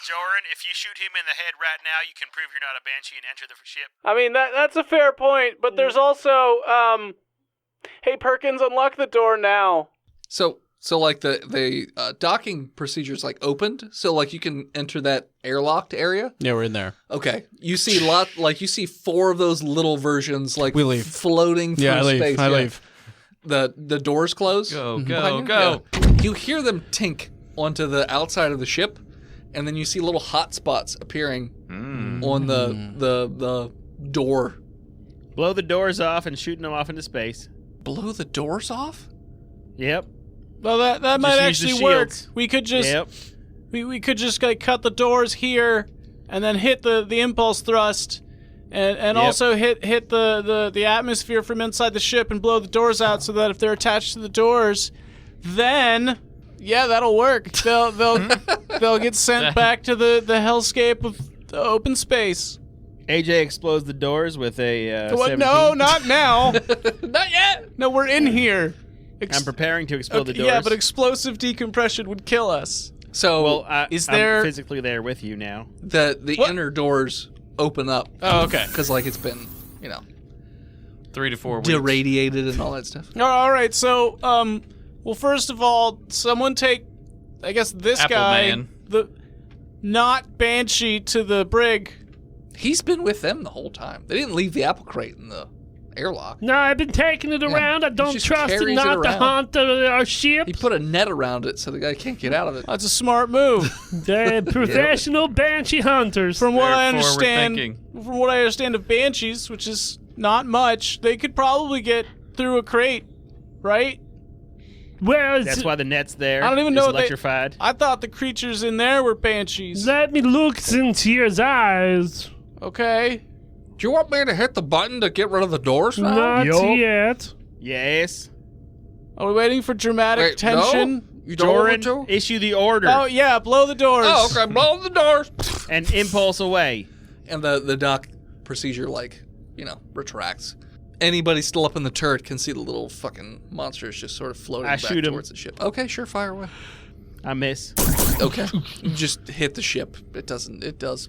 Joran, if you shoot him in the head right now, you can prove you're not a banshee and enter the ship. I mean, that's a fair point, but there's also, hey, Perkins, unlock the door now. So like the docking procedures like opened, so like you can enter that airlocked area. Yeah, we're in there. Okay, you see you see 4 of those little versions like We leave. floating through Yeah, I leave. space. I leave. The doors close. Go, behind go, you. go. Yeah. You hear them tink onto the outside of the ship, and then you see little hot spots appearing on the door. Blow the doors off and shooting them off into space. Blow the doors off? Yep. Well, that might use the actually work. shields. We could just Yep. we could just like cut the doors here, and then hit the impulse thrust, and Yep. also hit the atmosphere from inside the ship and blow the doors out, so that if they're attached to the doors, then yeah, that'll work. They'll get sent back to the hellscape of the open space. AJ explodes the doors with a What? 17. No, not now. Not yet. No, we're in here. I'm preparing to explode the doors. Yeah, but explosive decompression would kill us. So well, I'm physically there with you now. the What? inner doors open up. Oh, okay. Because like it's been 3 to 4 weeks. deradiated and all that stuff. All right. So, well, first of all, someone take, I guess this Apple guy, Man. the not Banshee, to the brig. He's been with them the whole time. They didn't leave the apple crate in the airlock. No, I've been taking it around. I don't just trust it carries it not to around. haunt our ship. He put a net around it so the guy can't get out of it. That's a smart move. They're professional Banshee hunters. From what I Therefore, we're understand, thinking. from what I understand of Banshees, which is not much, they could probably get through a crate right? Well, That's why the net's there. I don't even It's know electrified. I thought the creatures in there were banshees. let me look into your eyes. Okay. Do you want me to hit the button to get rid of the doors now? Not Yup. yet. Yes. Are we waiting for dramatic tension? No? You don't want Doran, to? issue the order Oh yeah, blow the doors. Oh, okay. Blow the doors. and impulse away. And the dock procedure, retracts. Anybody still up in the turret can see the little fucking monsters just sort of floating I back shoot 'em. towards the ship. Okay, sure, fire away. I miss. Okay. Just hit the ship. It does,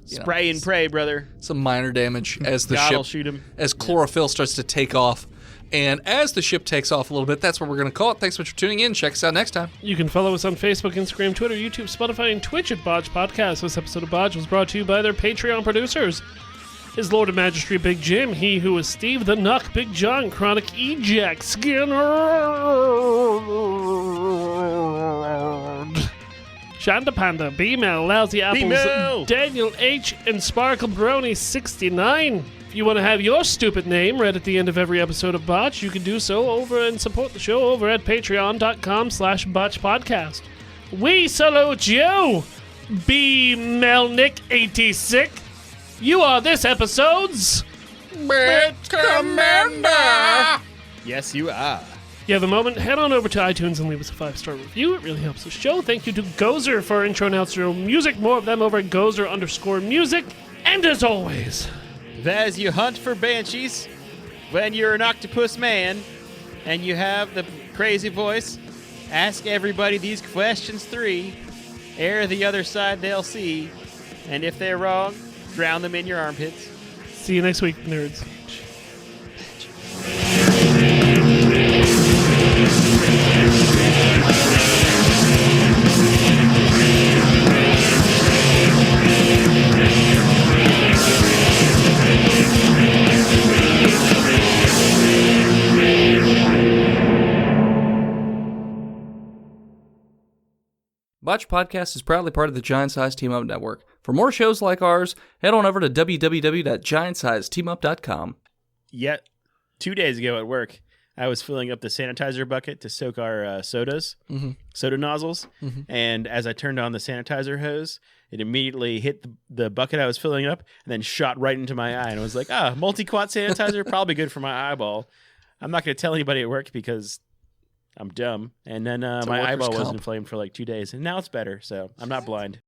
Spray and pray, brother. some minor damage as the God'll ship, shoot him. as chlorophyll starts to take off. And as the ship takes off a little bit, that's what we're going to call it. Thanks so much for tuning in. Check us out next time. You can follow us on Facebook, Instagram, Twitter, YouTube, Spotify, and Twitch at Botched Podcast. This episode of Botched was brought to you by their Patreon producers. His Lord of Magistry, Big Jim. He who is Steve the Nuck, Big John, Chronic Ejac, Skinner, Shanda Panda, B-Mel, Lousy Apples, B-Mel. Daniel H, and Sparkle Brony 69. If you want to have your stupid name read at the end of every episode of Botch, you can do so over and support the show over at patreon.com/botchpodcast. We salute you, B. Melnick86. You are this episode's Bit Commander! Yes, you are. You have a moment, head on over to iTunes and leave us a 5-star review. It really helps the show. Thank you to Gozer for our intro and outro music. More of them over at Gozer_music. And as always, As you hunt for banshees, when you're an octopus man and you have the crazy voice, ask everybody these questions 3. Err the other side they'll see. And if they're wrong, drown them in your armpits. see you next week, nerds. Botch Podcast is proudly part of the Giant Size Team Up Network. For more shows like ours, head on over to www.giantsizeteamup.com. Yet, 2 days ago at work, I was filling up the sanitizer bucket to soak our soda nozzles. And as I turned on the sanitizer hose, it immediately hit the bucket I was filling up and then shot right into my eye. And I was like, multi-quat sanitizer, probably good for my eyeball. I'm not going to tell anybody at work because I'm dumb. And then my eyeball was inflamed for like 2 days. And now it's better, so I'm not blind.